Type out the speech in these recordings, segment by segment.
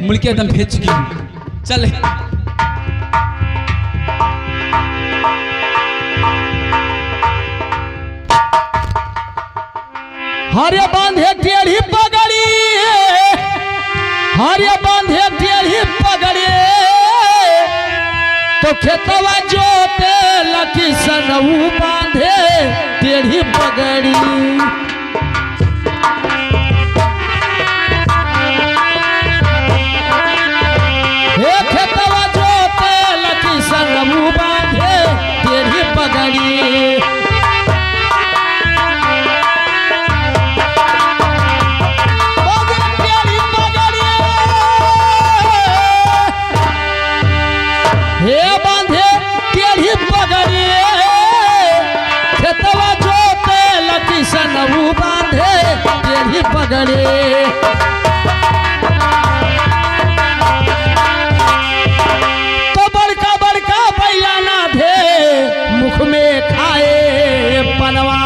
मुल्की एकदम भेज चुकी हूँ। चल हरे बांधे टेढ़ी पगड़ी, हरे बांधे टेढ़ी पगड़ी, तो खेतवा जोते लकी सनऊ बांधे टेढ़ी पगड़ी। हे खेतवा जोते लकी सनऊ बांधे टेढ़ी पगड़ी। हे बांधे टेढ़ी पगड़ी, खेतवा जोते लकी सनऊ बांधे टेढ़ी पगड़ी। तो बड़का बड़का बैलाना धे मुख में खाए पनवा।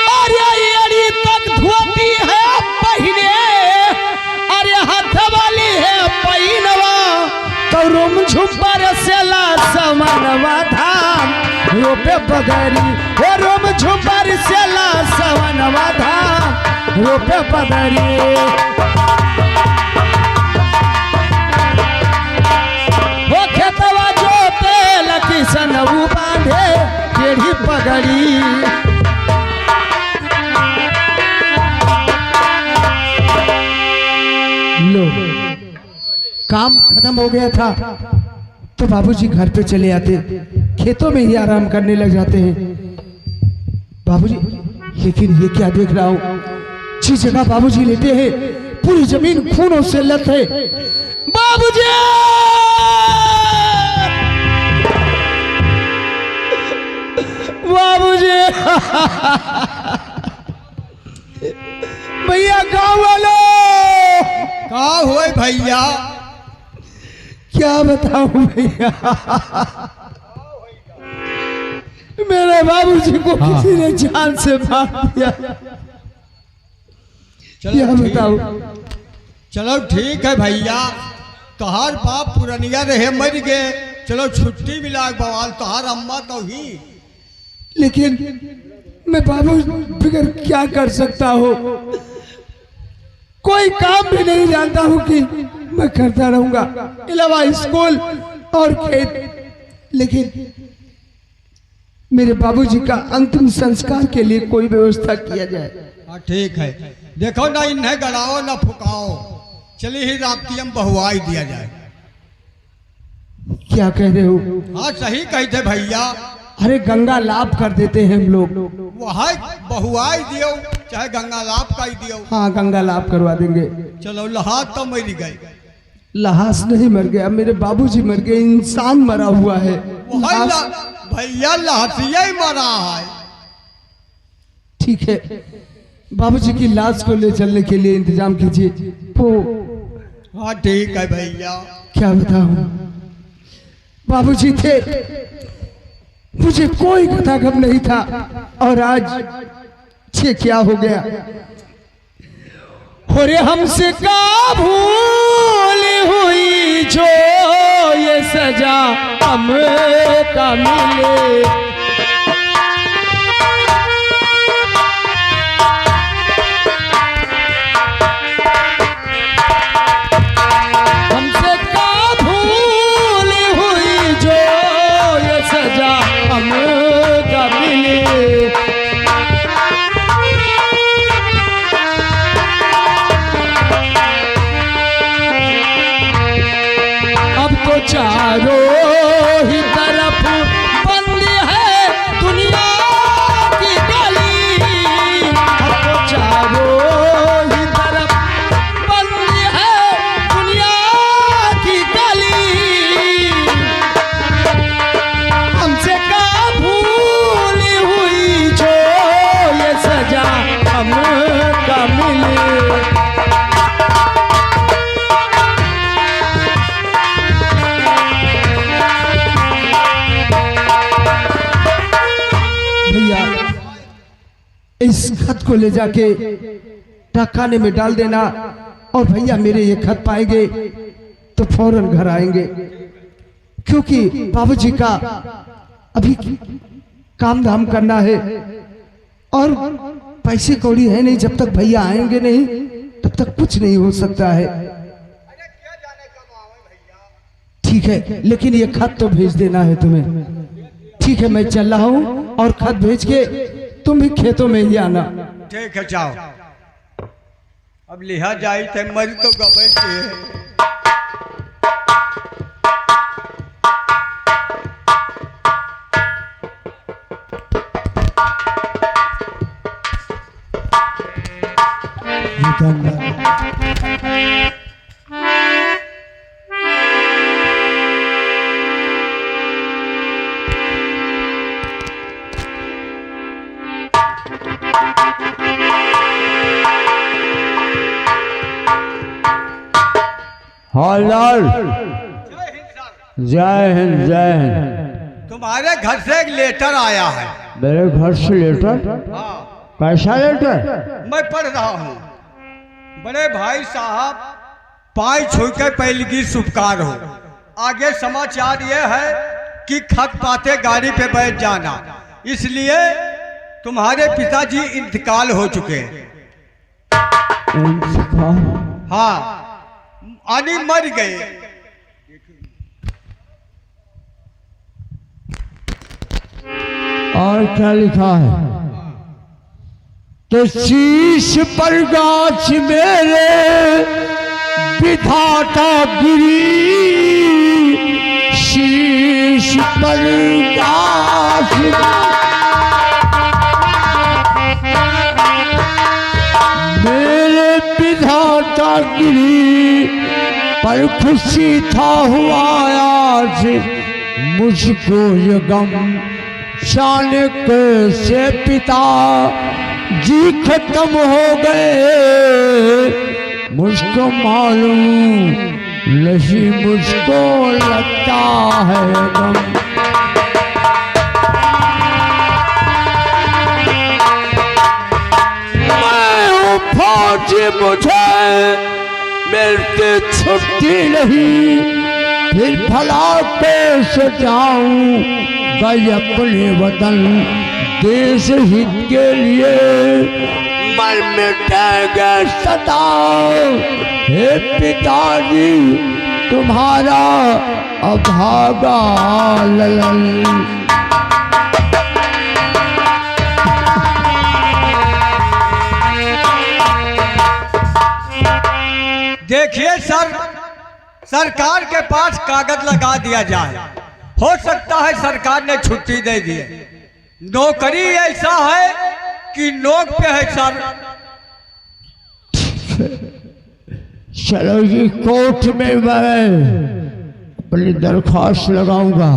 अरे एड़ी तक धोती है पहने, अरे हाथ वाली है पैनवा, तो रूम झुम्बर से ला समनवा धाम रोपे पगड़ी। हे रूम झुम्बर से ला समनवा धाम रोपे पगड़ी। हो खेतवा जोते लकी सनऊ बांधे टेढ़ी पगड़ी। लो काम खत्म हो गया था तो बाबूजी घर पे चले आते, खेतों में ही आराम करने लग जाते हैं। बाबूजी, लेकिन ये क्या देख रहा हूँ, जिस जगह बाबूजी लेटे हैं पूरी जमीन खूनों से लत है। बाबूजी, बाबूजी, भैया गाँव वालों, का हुए भैया? क्या बताऊं भैया, मेरे बाबूजी को किसी ने जान से मार दिया। क्या बताऊं? चलो ठीक है भैया, तोहार बाप पुरनिया रहे मर गए, चलो छुट्टी मिला बवाल तोहार अम्मा तो ही। लेकिन मैं बाबू बिगड़ क्या कर सकता हूँ, कोई काम भी नहीं जानता हूँ कि मैं करता रहूंगा अलावा स्कूल और खेत। लेकिन मेरे बाबूजी का अंतिम संस्कार के लिए कोई व्यवस्था किया जाए। हाँ ठीक है, देखो ना इन्हें गड़ाओ ना फुकाओ, चलिए ही रात्रि हम बहुआई दिया जाए। क्या कह रहे हो? हाँ सही कहते भैया। अरे गंगा लाभ कर देते हैं हम लोग। वहाँ बहुआई दियो चाहे गंगा लाभ का ही दियो। हाँ गंगा लाभ करवा देंगे। चलो लहास तो मर गए। लहास नहीं मर गया, मेरे बाबूजी मर गए, इंसान मरा हुआ है। भैया लहसिया ही मरा है। ठीक है, बाबूजी की लाश को ले चलने के लिए इंतजाम कीजिए। वो हाँ ठीक है भैया। क्या बताऊं, बाबूजी थे, मुझे कोई पता गम नहीं था, और आज ये क्या हो गया। और हमसे का भूल हुई जो ये सजा हम का मिले। हमसे का भूल हुई जो ये सजा हम का मिले। अब तो चारों ही तरफ बंद है दुनिया की गली। अब तो चारों ही तरफ बंद है दुनिया की गली। हमसे का भूल हुई जो ये सजा हम का मिले। इस खत को ले जाके डाकखाने में डाल देना और भैया मेरे ये खत पाएंगे तो फौरन घर आएंगे, क्योंकि बाबूजी का अभी काम धाम करना है और पैसे कौड़ी है नहीं। जब तक भैया आएंगे नहीं तब तक कुछ नहीं हो सकता है। ठीक है, लेकिन ये खत तो भेज देना है तुम्हें। ठीक है, मैं चल रहा हूँ और खत भेज के तुम भी खेतों में ही आना। ठीक है, जाओ। अब लिहा जाई थे मर तो गबे के हालाल जय हिंद जय हिंद। तुम्हारे घर से एक लेटर आया है। मेरे घर से लेटर? हाँ। कैसा लेटर? मैं पढ़ रहा हूँ। बड़े भाई साहब, पाई छू के पहलगी शुभकार हो। आगे समाचार ये है कि खत पाते गाड़ी पे बैठ जाना, इसलिए तुम्हारे पिताजी इंतकाल हो चुके। हाँ, आनी मर गए। और क्या लिखा है? तो शीश पर गाछ मेरे विधाता गिरी, शीश पर गाछ मेरे विधाता गिरी, पर खुशी था हुआ आज मुझको ये गम, जाने कैसे पिता जी खत्म हो गए, मुझको मालूम नहीं, मुझको लगता है गम। मैं हूँ फौजी, मुझे मिलती छुट्टी नहीं, फिर भला कैसे जाऊं गई अपने वतन, देश हित के लिए मर मिटेगा सदा। हे पिताजी तुम्हारा अभागा ललन। देखिए सर, सरकार के पास कागज लगा दिया जाए, हो सकता है सरकार ने छुट्टी दे दी। नौकरी ऐसा है कि नोक पे है सर। चलो जी, कोर्ट में मैं अपनी दरख्वास्त लगाऊंगा।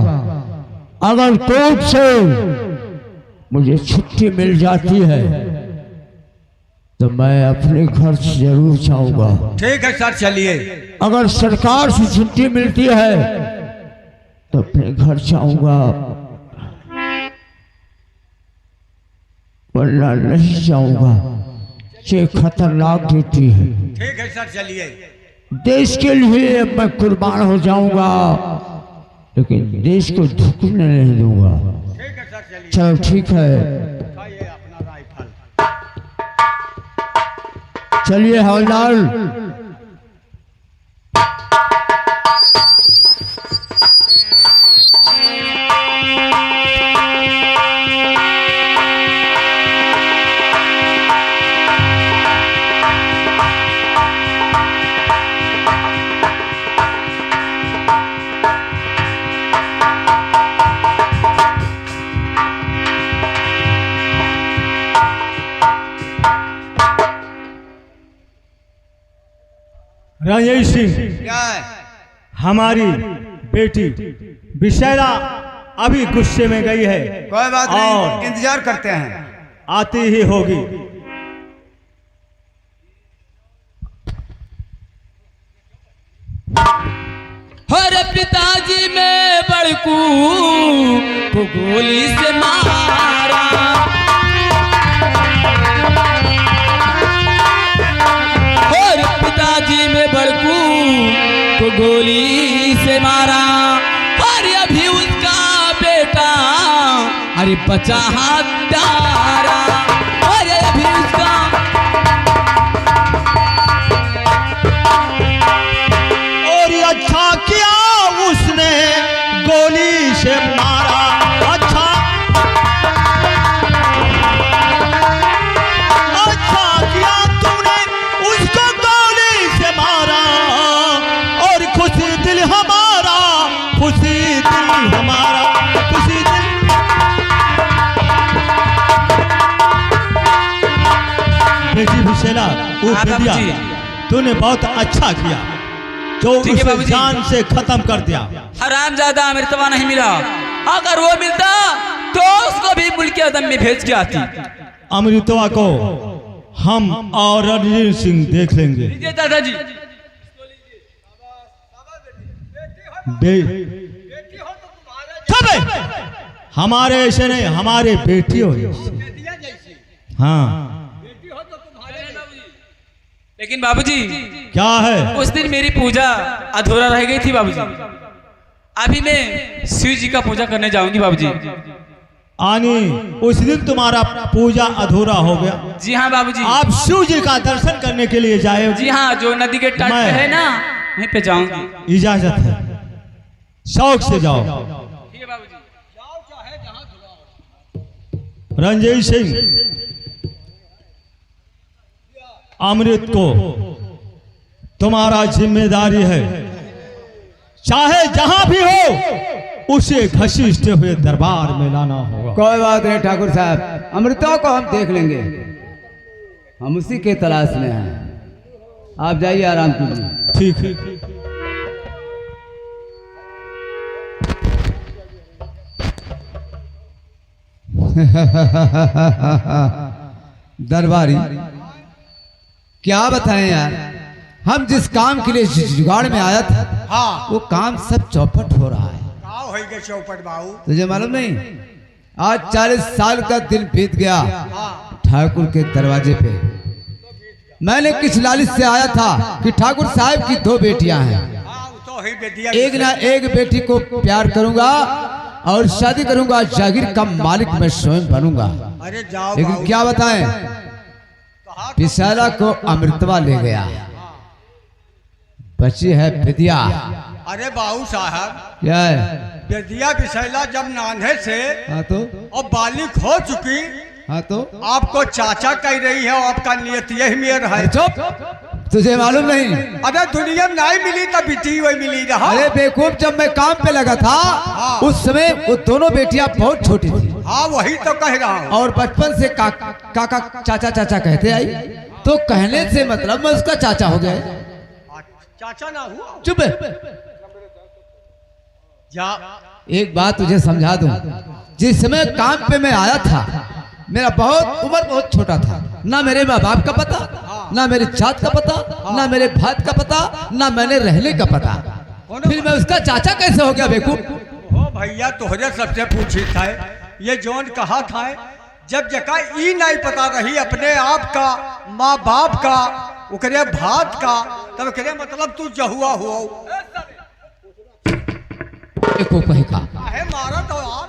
अगर कोर्ट से मुझे छुट्टी मिल जाती है तो मैं अपने घर जरूर जाऊंगा। ठीक है सर, चलिए। अगर सरकार से छुट्टी मिलती है तो अपने घर जाऊंगा, वरना नहीं जाऊंगा। ये खतरनाक ड्यूटी है। ठीक है सर, चलिए। देश के लिए मैं कुर्बान हो जाऊंगा, लेकिन देश को झुकने नहीं दूंगा। ठीक है सर, चलिए। चलो ठीक है, उठाइए अपना राइफल। चलिए हवलदार। राजेश सिंह, हमारी बेटी विशैला अभी गुस्से में गई है। कोई बात नहीं, इंतजार करते हैं, आती ही होगी। हर पिताजी में बड़कू को गोली से मारा, से मारा। अरे अभी उसका बेटा अरे बचा हत्यारा। अरे अभी उसका और अच्छा किया उसने गोली से मारा। अच्छा किया तूने उसको गोली से मारा। और खुशी दिल हमारा, खुशी दिल हमारा, खुशी दिल। बेटी विशेला, वो हाँ, बेटिया, बाबूजी। तूने बहुत अच्छा किया जो ठीक है उसे बाबूजी। जान से खत्म कर दिया। हरामजादा अमृतवा नहीं मिला। अगर वो मिलता तो उसको भी मुल्क के अदम में भेज के आती। अमृतवा को हम और रणजीत सिंह देख लेंगे। लीजिए दादाजी। तबे हमारे ऐसे नहीं, हमारे बेटी हो जैसे। हाँ लेकिन बाबूजी क्या है? उस दिन मेरी पूजा अधूरा रह गई थी बाबूजी। अभी मैं शिव जी का पूजा करने जाऊंगी बाबूजी। आनी उस दिन तुम्हारा पूजा अधूरा हो गया। जी हाँ बाबूजी। आप शिव जी का दर्शन करने के लिए जाए। जी हाँ, जो नदी के तट पे है ना वहीं पे जाऊंगी। इजाजत है, शौक से जाओ। ठीक है बाबूजी। रंजीत सिंह, अमृत को तुम्हारा जिम्मेदारी है, चाहे जहां भी हो उसे घसीटते हुए दरबार में लाना होगा। कोई बात नहीं ठाकुर साहब, अमृतों को हम देख लेंगे, हम उसी के तलाश में हैं। आप जाइए, आराम कीजिए। ठीक है। दरबारी क्या बताएं यार, हम जिस काम के लिए जुगाड़ में आया था हाँ वो काम सब चौपट हो रहा है। का हो गए चौपट बाबू? तुझे मालूम नहीं, आज 40 साल का दिन बीत गया ठाकुर के दरवाजे पे। मैंने किस लालच से आया था कि ठाकुर साहब की 2 बेटियां हैं, हाँ वो तो ही बेटिया। एक ना एक बेटी को प्यार करूंगा और शादी करूंगा, जागीर का मालिक मैं स्वयं बनूंगा। अरे जाओ लेकिन बाबू। क्या बताएं, कहा विशाला को अमृतवा ले गया, बची है विद्या। अरे बाबू साहब, क्या है? बेदिया बिसैला जब नान्हे से हाँ तो, और बालिक हो चुकी, हाँ तो आपको चाचा कह रही है और आपका नियत यही मेर है। चुप, तुझे मालूम नहीं? अरे दुनिया में नहीं मिली तब बिटी वही मिली रहा। अरे बेवकूफ, जब मैं काम पे लगा था उस समय वो दोनों बेटियां बहुत छोटी थी हाँ वही तो कह रहा हूँ। और बचपन से काका चाचा चाचा कहते आई, तो कहने से मतलब मैं उसका चाचा हो गया। चाचा ना हुआ। चुप है। जा एक बात तुझे समझा दूं, जिस समय काम पे मैं आया था मेरा उम्र बहुत छोटा था, ना मेरे माँ बाप का पता, ना मेरी जात का पता, ना मेरे भात का पता, ना मैंने रहने का पता। फिर मैं उसका चाचा कैसे हो गया बेवकूफ? ओ भैया तोहरे सबसे पूछी था ये जोन कहा था, जब जगह ई नहीं पता रही अपने आप का, माँ बाप का, उकरे भात का, तब करे मतलब तू जहुआ हुआ देखो कहीं का है मारा तो यार।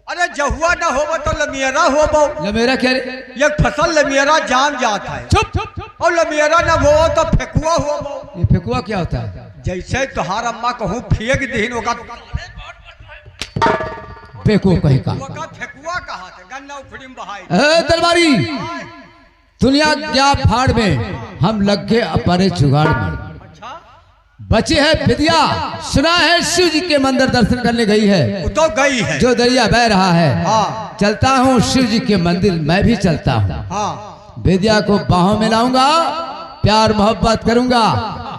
अरे जहुआ ना होगा तो लमियरा होबो। लमेरा क्या रे? ये फसल लमियरा जान जाता है, चुप। और लमियरा ना हो तो फेकुआ होबो। ये फेकुआ क्या होता है? जैसे तुहार अम्मा कहूँ फेंक दीन होगा, बेवकूफ कहीं का। फेकुआ कहा थे गन्ना उखड़ी में बहाई। दरबारी, दुनिया क्या फाड़ में हम लग गए अपने जुगाड़ में। बची है विद्या, सुना है शिव जी के मंदिर दर्शन करने गई है, वो तो गई है। जो दरिया बह रहा है। हाँ चलता हूँ शिव जी के मंदिर, मैं भी चलता हूँ। हाँ विद्या को बाहों में लाऊंगा, प्यार मोहब्बत करूंगा,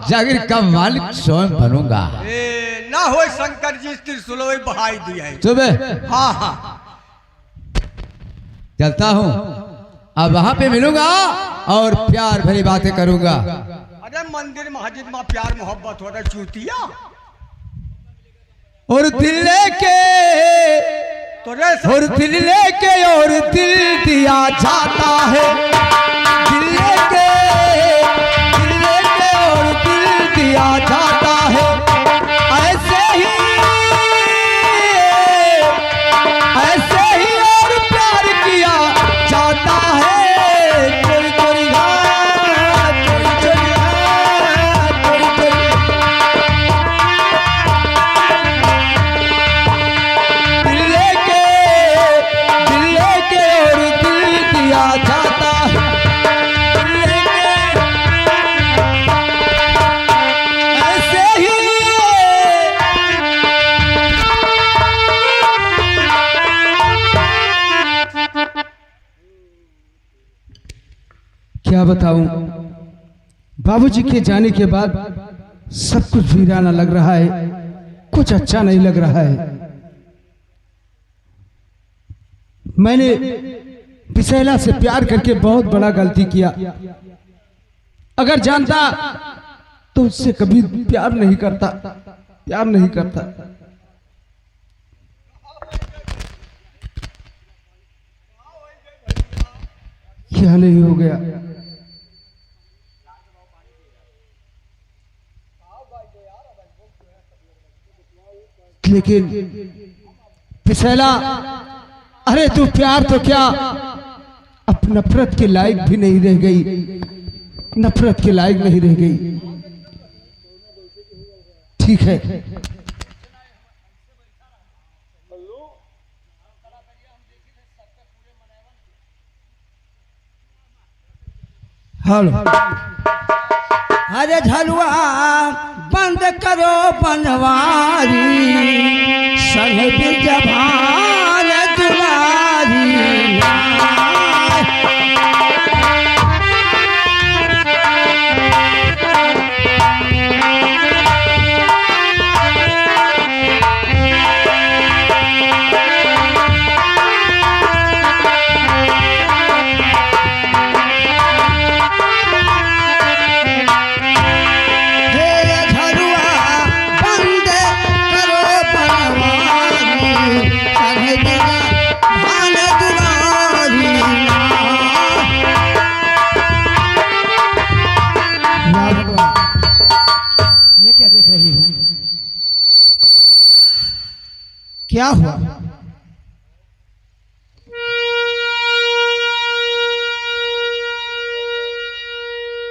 जागीर का मालिक स्वयं बनूंगा। ए, ना हो शंकर जी त्रिशूल बहाई दी है। सुबह हाँ हाँ चलता हूँ, अब वहां पे मिलूंगा और प्यार भरी बातें करूंगा। अरे मंदिर मस्जिद में प्यार मोहब्बत हो रहा चूतिया। और दिल लेके तोरे और दिल लेके और दिल दिया जाता है, दिल लेके और दिल दिया जाता है। क्या बताऊं, बाबूजी के जाने के बाद सब कुछ वीराना लग रहा है, कुछ अच्छा नहीं लग रहा है। मैंने बिसेला से प्यार करके बहुत बड़ा गलती किया। अगर जानता तो उससे कभी प्यार नहीं करता। क्या नहीं हो गया। लेकिन बिसेला, अरे तू प्यार तो क्या, अब नफरत के लायक भी नहीं रह गई, नफरत के लायक नहीं रह गई। ठीक है, हेलो। अरे झलुआ बंद करो बनवारी, संग जबान दुलारी। क्या हुआ?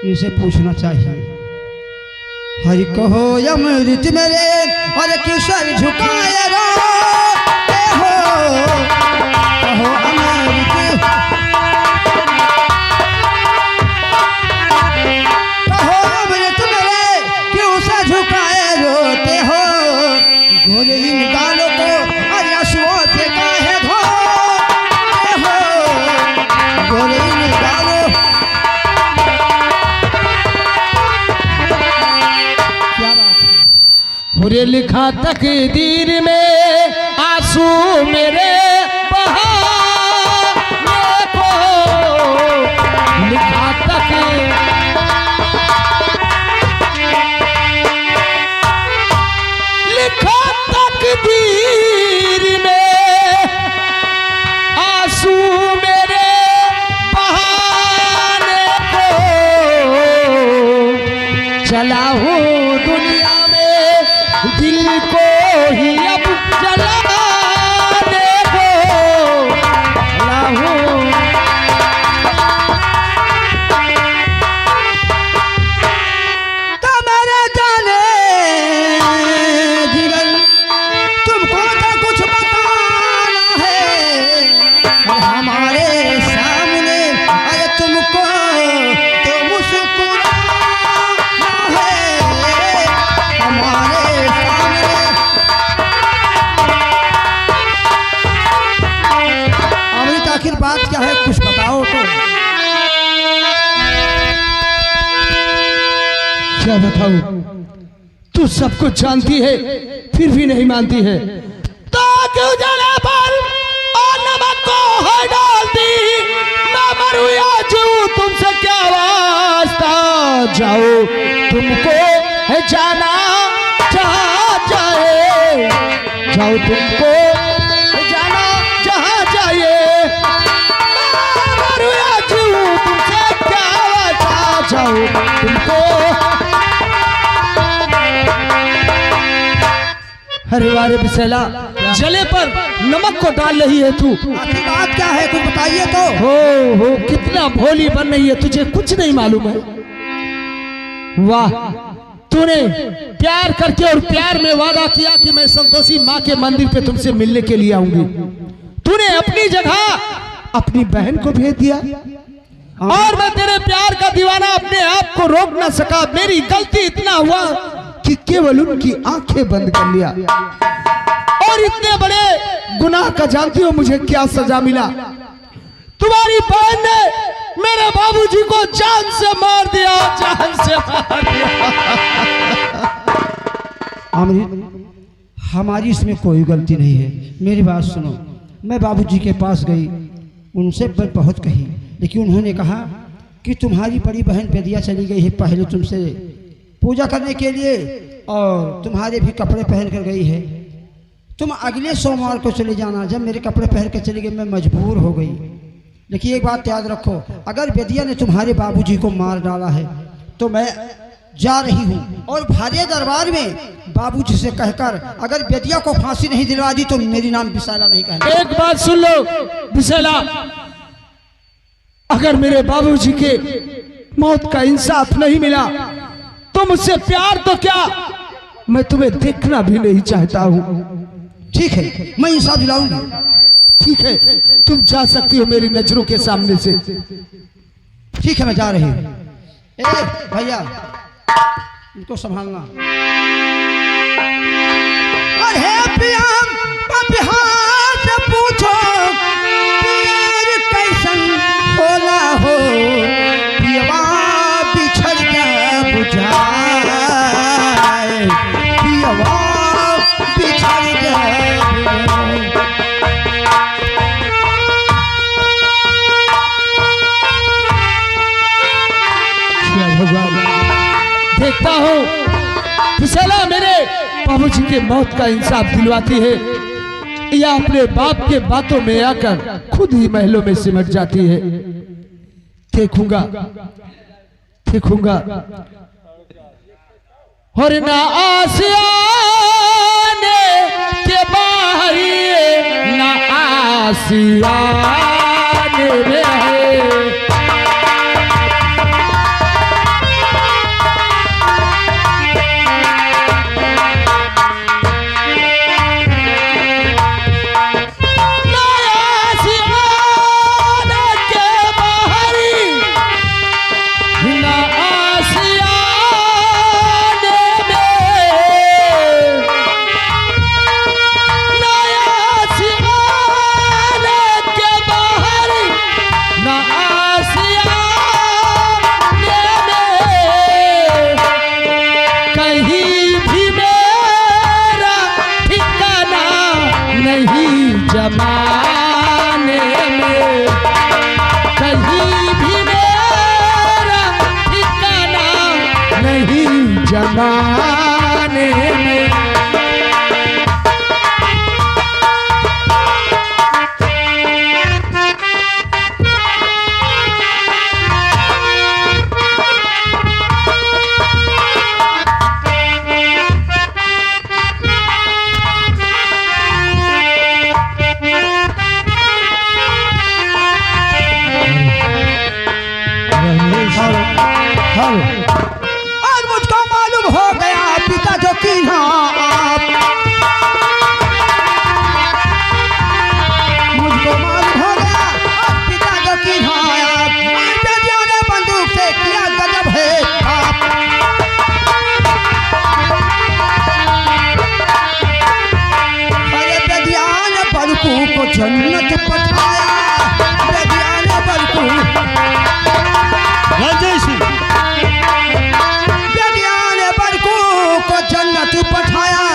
इसे पूछना चाहिए। हरि कहो अमृत मेरे और किशोर झुकाए रो हो, कहो अमृत, कहो अमृत मेरे क्यों से झुकाए रोते हो। घोरे इन गालों को और आंसुओं से काहे धोते हो। घोरे इन गालों बुरे लिखा तकदीर में आंसू मेरे बहाने को, लिखा तकदीर में आंसू मेरे बहाने को, चला हूँ दुनिया दिल को ही अब जलाने को, चला हूँ। तो मेरे जाने जिगर तुमको तो कुछ बताना है, हमारे सामने अरे तुमको तो मुस्कुराना है। हमारे अमृत आखिर बात क्या है, कुछ बताओ तो। क्या बताऊं, तू सब कुछ जानती है फिर भी नहीं मानती है। तो क्यों जले पर और नमक को है डालती, मैं मरूं या जीऊं तुमसे क्या वास्ता। जाओ तुमको है जाना जहाँ जाए, जाओ तुमको है जाना जहाँ जाए। मैं मरूं या जीऊं तुमसे क्या वास्ता, जाओ तुमको। अरे वारे बिसेला, जले पर नमक को डाल रही है तू। आखिर बात क्या है, कुछ बताइए तो। हो कितना भोली बन रही है, तुझे कुछ नहीं मालूम है। वाह, तूने प्यार करके और प्यार में वादा किया कि मैं संतोषी माँ के मंदिर पे तुमसे मिलने के लिए आऊंगी। तूने अपनी जगह अपनी बहन को भेज दिया और मैं तेरे प्यार का दीवाना अपने आप को रोक ना सका। मेरी गलती इतना हुआ कि केवल उनकी आंखें बंद कर लिया। और इतने बड़े गुनाह का जानती हो मुझे क्या सजा मिला। तुम्हारी बहन ने मेरे बाबूजी को जान से मार दिया, जान से मार दिया। अमृत, हमारी इसमें कोई गलती नहीं है। मेरी बात सुनो, मैं बाबूजी के पास गई, उनसे बहुत कही, लेकिन उन्होंने कहा कि तुम्हारी बड़ी बहन बेदिया चली गई है पहले तुमसे पूजा करने के लिए, और तुम्हारे भी कपड़े पहन कर गई है। तुम अगले सोमवार को चले जाना। जब मेरे कपड़े पहन कर चली गई, मैं मजबूर हो गई। लेकिन एक बात याद रखो, अगर बेदिया ने तुम्हारे बाबूजी को मार डाला है तो मैं जा रही हूँ, और भारे दरबार में बाबूजी से कहकर अगर बेदिया को फांसी नहीं दिलवा दी तो मेरी नाम विशाला नहीं कहना। एक बात सुन लो विशाला, अगर मेरे बाबूजी के मौत का इंसाफ नहीं मिला तो मुझसे प्यार तो क्या, मैं तुम्हें देखना भी नहीं चाहता हूँ। ठीक है, मैं इंसाफ दिलाऊंगी। ठीक है, तुम जा सकती हो मेरी नजरों के सामने से। ठीक है, मैं जा रही हूँ। ए भैया, इनको संभालना। अरे पियाम पपिहार से पूछो पीर कैसन होला हो, पियवा बिछड़ के बुझाए, पियवा बिछड़ के भगवान, देखता हूँ विशाला मेरे बाबूजी के मौत का इंसाफ दिलवाती है या अपने बाप के बातों में आकर खुद ही महलों में सिमट जाती है। देखूंगा देखूंगा। और ना आसियाने के बाहरी ना आसियाने में है, जमाने में कहीं भी मेरा ठिकाना नहीं, जमाने में। और मुझको मालूम हो गया पिता जो कि आप, मुझको मालूम हो गया पिता जो कि आप, बेदिया ने बंदूक से किया गजब है आप। अरे बेदिया ने बलकू को जन्नत पठाया, बेदिया ने बलकू रंजय सिंह को जन्नत पठाया।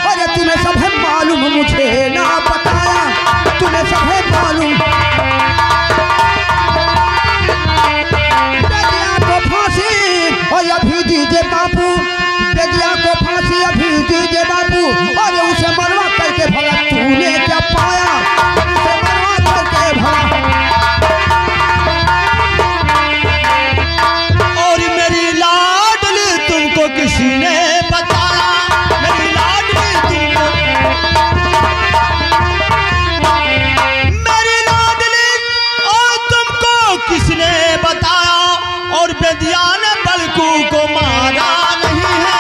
अरे तुम्हें सब है मालूम, मुझे ना बताया, तुम्हें सब है मालूम। बेदिया को फांसी और अभी दीजिए बापू, बेदिया को फांसी अभी दीजिए बापू। और उसे मरवा करके भला तूने क्या पाया, उसे मरवा करके भला। और मेरी लाडली तुमको किसी ने बताया, मेरी लाडली तुमको, मेरी लाडली और तुमको किसने बताया, और बेदिया ने बलकू को मारा नहीं है।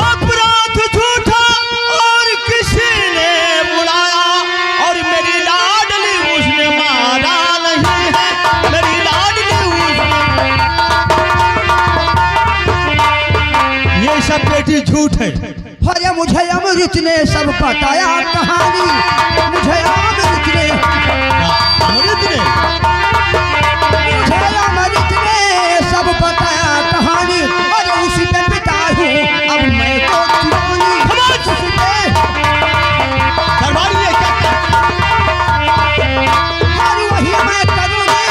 अपराध झूठा और किसी ने बुलाया, और मेरी लाडली उसने मारा नहीं है, मेरी लाडली उसने। ये सब बेटी झूठ है, अरे मुझे अमृत ने सब बताया कहानी, मुझे अमृत ने सब बताया कहानी। अरे उसी पे पिता हूँ अब मैं तो दीवानी। उसी पे दरबारी ये क्या अरे वही मैं करूँगी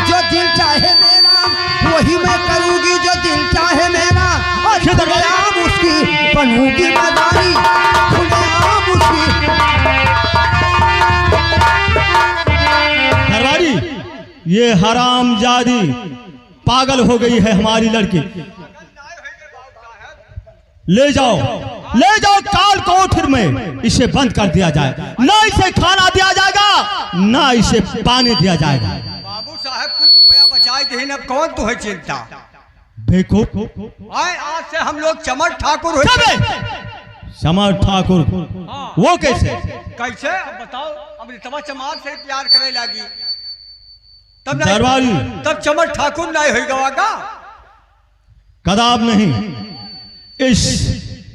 जो दिल चाहे मेरा, वही मैं करूँगी जो दिल चाहे मेरा। और खुलेआम उसकी बनूंगी मदारी, खुलेआम उसकी। दरबारी ये हरामजादी पागल हो गई है हमारी लड़की। ले जाओ काल कोठर में इसे बंद कर दिया जाए। ना इसे खाना दिया जाएगा, ना इसे पानी दिया जाएगा। बाबू साहब कुछ रुपया बचाए दे, अब कौन तो है चिंता। बेवकूफ, आए आज से हम लोग चमर ठाकुर हो। चमर ठाकुर वो कैसे? कैसे अब बताओ। अब रितवा चमार से प्यार करे लगी तब दरबारी तब चमर ठाकुर नहीं हो गवागा। कदाब नहीं, इस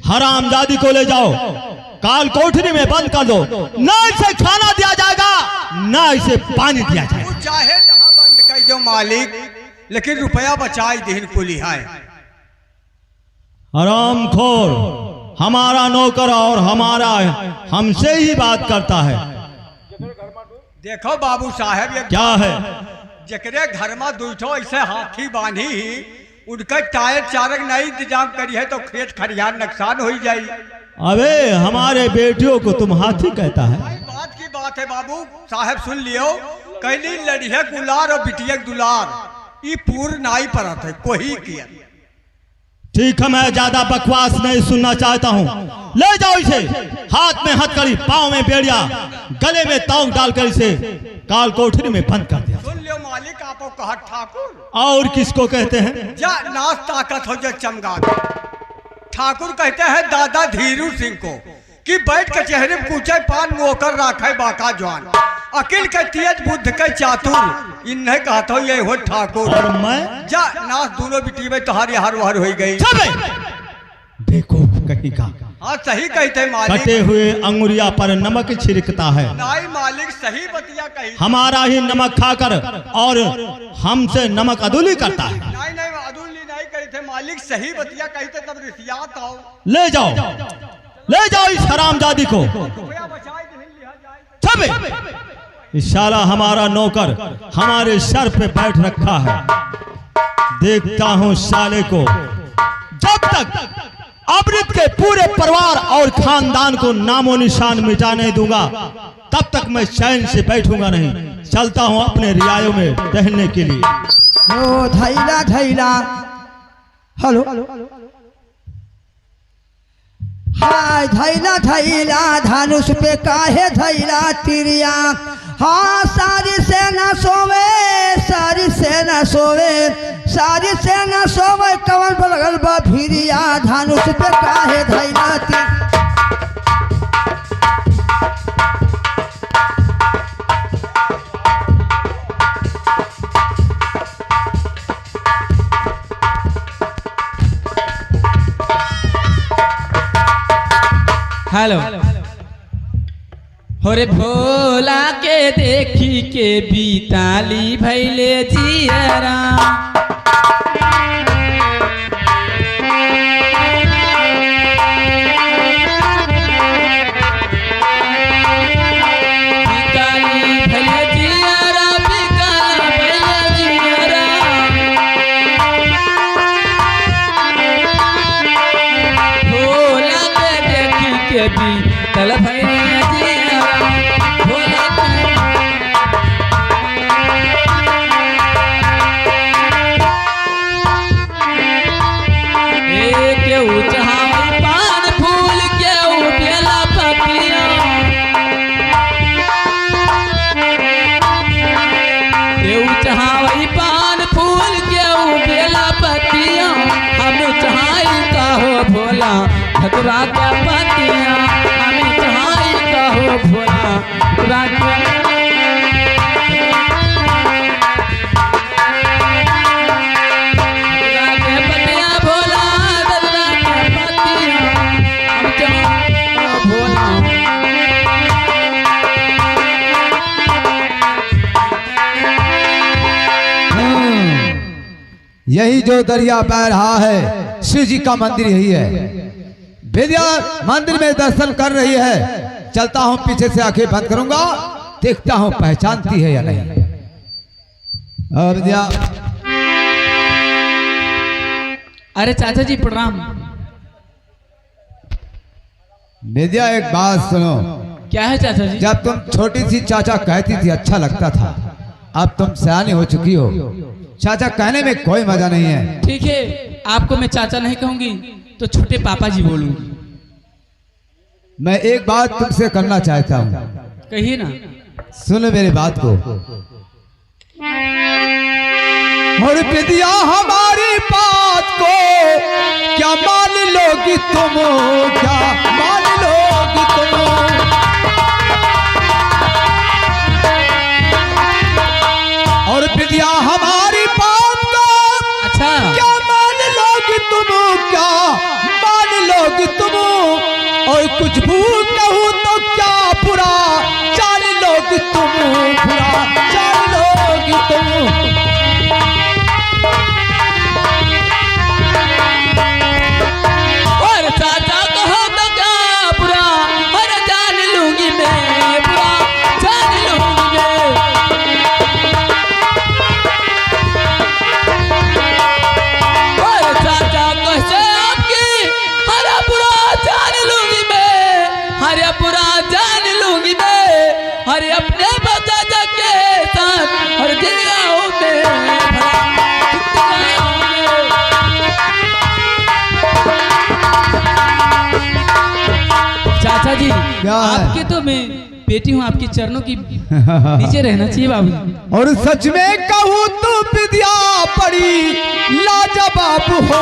हरामजादी को ले जाओ काल कोठरी में बंद कर दो। ना इसे खाना दिया जाएगा, ना इसे पानी दिया जाएगा। वो चाहे जहां बंद कर दो मालिक, लेकिन रुपया बचाए दिन को लिहाए। हरामखोर हमारा नौकर और हमारा हमसे ही बात करता है। देखो बाबू साहब ये क्या है? जकरे घर में दूठो ऐसे हाथी बांधी ही उनका टायर चारक नहीं इंतजाम करी है तो खेत खरियान नुकसान हो जाई। अबे हमारे बेटियों को तुम हाथी कहता है? बात की बात है बाबू साहब, सुन लियो। कैली लड़िया गुलार और बिटिया दुलार ये पूर्ण नाई परत है कोई किया। ठीक है, मैं ज्यादा बकवास नहीं सुनना चाहता हूँ। ले जाओ इसे, हाथ में हथकड़ी, पाँव में बेड़िया, गले में ताव डालकर इसे काल कोठरी में बंद कर दिया। सुन लियो मालिक, आपको कहा ठाकुर और किसको कहते हैं? जा नाच ताकत हो जा चमगादड़। ठाकुर कहते हैं दादा धीरू सिंह को कि बैठ कचहरी में कूचे पान नौकर राखे बाका जवान, अकिल के तेज बुद्ध के चातुर, इन्हें कहता हूँ ये हो ठाकुर। और मैं जा नाच दोनों बिटी में तुम्हारी हर वहर हो गई। बेवकूफ कहीं का। हाँ सही कहते मालिक। कटे हुए अंगुरिया पर नमक छिड़कता है। नाई मालिक सही बतिया कही। हमारा ही नमक खाकर और हमसे नमक अदुली करता है। नहीं नहीं अदुल्ली नहीं कही थे मालिक, सही बतिया कहते तब रिसियात आओ। ले जाओ इस हरामजादी को। रुपया बचाए नहीं लिया जाए। छबे इस साला हमारा नौकर हमारे सर पे बैठ रखा है। देखता हूँ साले को। जब तक अमृत के पूरे परिवार और खानदान को नामो निशान मिटा नहीं दूंगा, तब तक मैं चैन से बैठूंगा नहीं। चलता हूँ अपने रियायों में टहलने के लिए। ओ धैला धैला, हेलो हाय धैला धैला, धनुष पे काहे धैला तिरिया। हाँ सारी सेना सोवे, सारी सेना सोवे, सारी सेना सोवे, कवन पर लगल बा भिरिया। धनुष पे काहे धैला तिरिया। हेलो होरे भोला के देखी के बीताली भैले जियरा। बीताली भैले जियरा, बीताली भैले जियरा। भोला के देखी के बीतल भैले जियरा। भोला के यही जो दरिया बह रहा है शिव जी का मंदिर यही है। विद्या मंदिर में दर्शन कर रही है। चलता हूँ पीछे से आंखें बंद करूंगा, देखता हूँ पहचानती है या नहीं। और विद्या, अरे चाचा जी प्रणाम। विद्या एक बात सुनो। क्या है चाचा जी? जब तुम छोटी सी चाचा कहती थी अच्छा लगता था, अब तुम सयानी हो चुकी हो, चाचा कहने में कोई मजा नहीं है। ठीक है, आपको मैं चाचा नहीं कहूंगी तो छोटे पापा जी बोलूंगी। मैं एक बात तुमसे करना चाहता हूँ, कहिए ना। सुनो मेरी बात को। और विद्या हमारी बात को क्या मान लोगी तुम, क्या मान लोगी तुम। और विद्या हमारी बात को अच्छा, क्या मान लोगी तुम, क्या मान लोगी तुम। और कुछ भूल कहूँ तो क्या बुरा जान लोगी तुम, बुरा जान लोगी तुम। और चाचा कहो तो क्या बुरा, हर जान लूंगी मैं, बुरा जान लूंगी मैं। और चाचा कैसे आपकी हर बुरा जान लूंगी मैं, हर बुरा जान लूंगी मैं। हर अपने चाचा के साथ हर दिन गाँव में चाचा जी, क्या है? आपके तो मैं बेटी हूँ, आपके चरणों की नीचे रहना चाहिए बाबू। और सच में कहूँ तो विद्या बड़ी लाजवाब हो,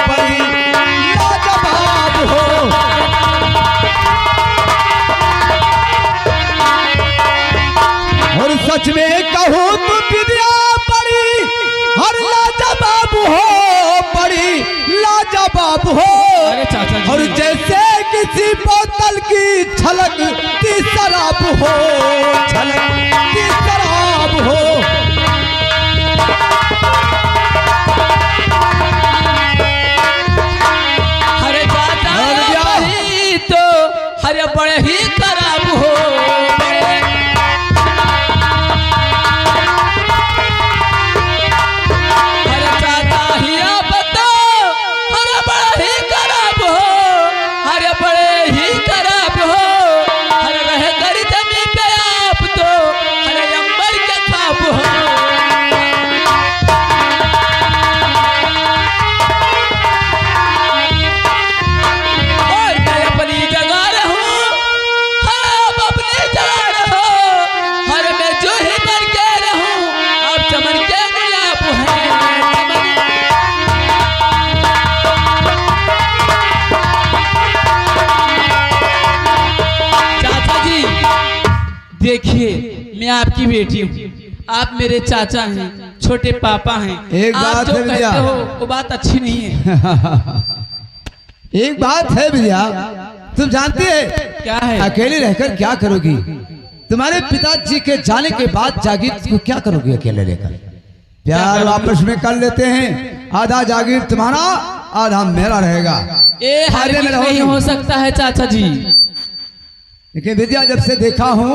बड़ी लाजवाब हो। और सच में कहूँ तो विद्या बड़ी हर लाजवाब हो, बड़ी लाजवाब हो। अरे चाचा जी, और जैसे किसी बोतल की छलक की शराब हो, छलक की शराब हो। हरे चाचा बड़ी तो हरे बड़े ही खराब हो, बड़े। हरे चाचा ही आप तो हरे बड़े ही खराब हो, हरे बड़े ही खराब हो। हरे रहे कर जमीन पे आप तो हरे अंबर के खाब हो। और मैं अपनी जगह रहूं, आप अपनी जगह रहो। हर मैं जो ही बन के रहूं, आप चमन के गुलाब हैं, चमन। चाचा जी देखिए, मैं आपकी बेटी हूँ, आप मेरे चाचा हैं, छोटे पापा हैं। एक आप बात जो है भैया। कहते हो वो बात अच्छी नहीं है। एक बात है विद्या, तुम जानती है क्या है? अकेले रहकर क्या करोगी? तुम्हारे पिताजी के जाने के बाद जागीर को क्या करोगी अकेले लेकर? प्यार करोगी? वापस में कर लेते हैं, आधा जागीर तुम्हारा आधा मेरा रहेगा। ये हर फायदे में रहोगी। नहीं हो सकता है चाचा जी। लेकिन विद्या जब से देखा हूँ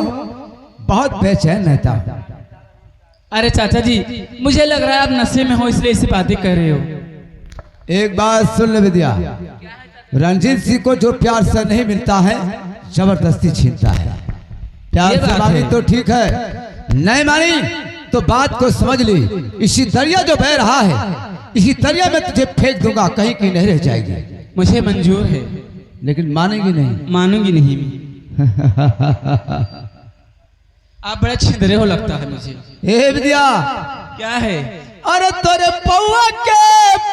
बहुत बेचैन रहता हूँ। अरे चाचा जी, मुझे लग रहा है आप नशे में हो इसलिए ऐसी बातें कर रहे हो। एक बात सुन ले विद्या, रंजीत सिंह को जो प्यार से नहीं मिलता है जबरदस्ती छीनता है। प्यार ये से बात मांगी है। तो ठीक है, नहीं मानी तो बात को समझ ली। इसी दरिया जो बह रहा है, इसी दरिया में तुझे फेंक दूंगा, कहीं की नहीं रह जाएगी। मुझे मंजूर है, लेकिन मानेगी नहीं। मानूंगी नहीं मैं। आप बड़ा छिंदरे हो लगता है मुझे। ए विद्या, क्या है? अरे तोरे पौआ के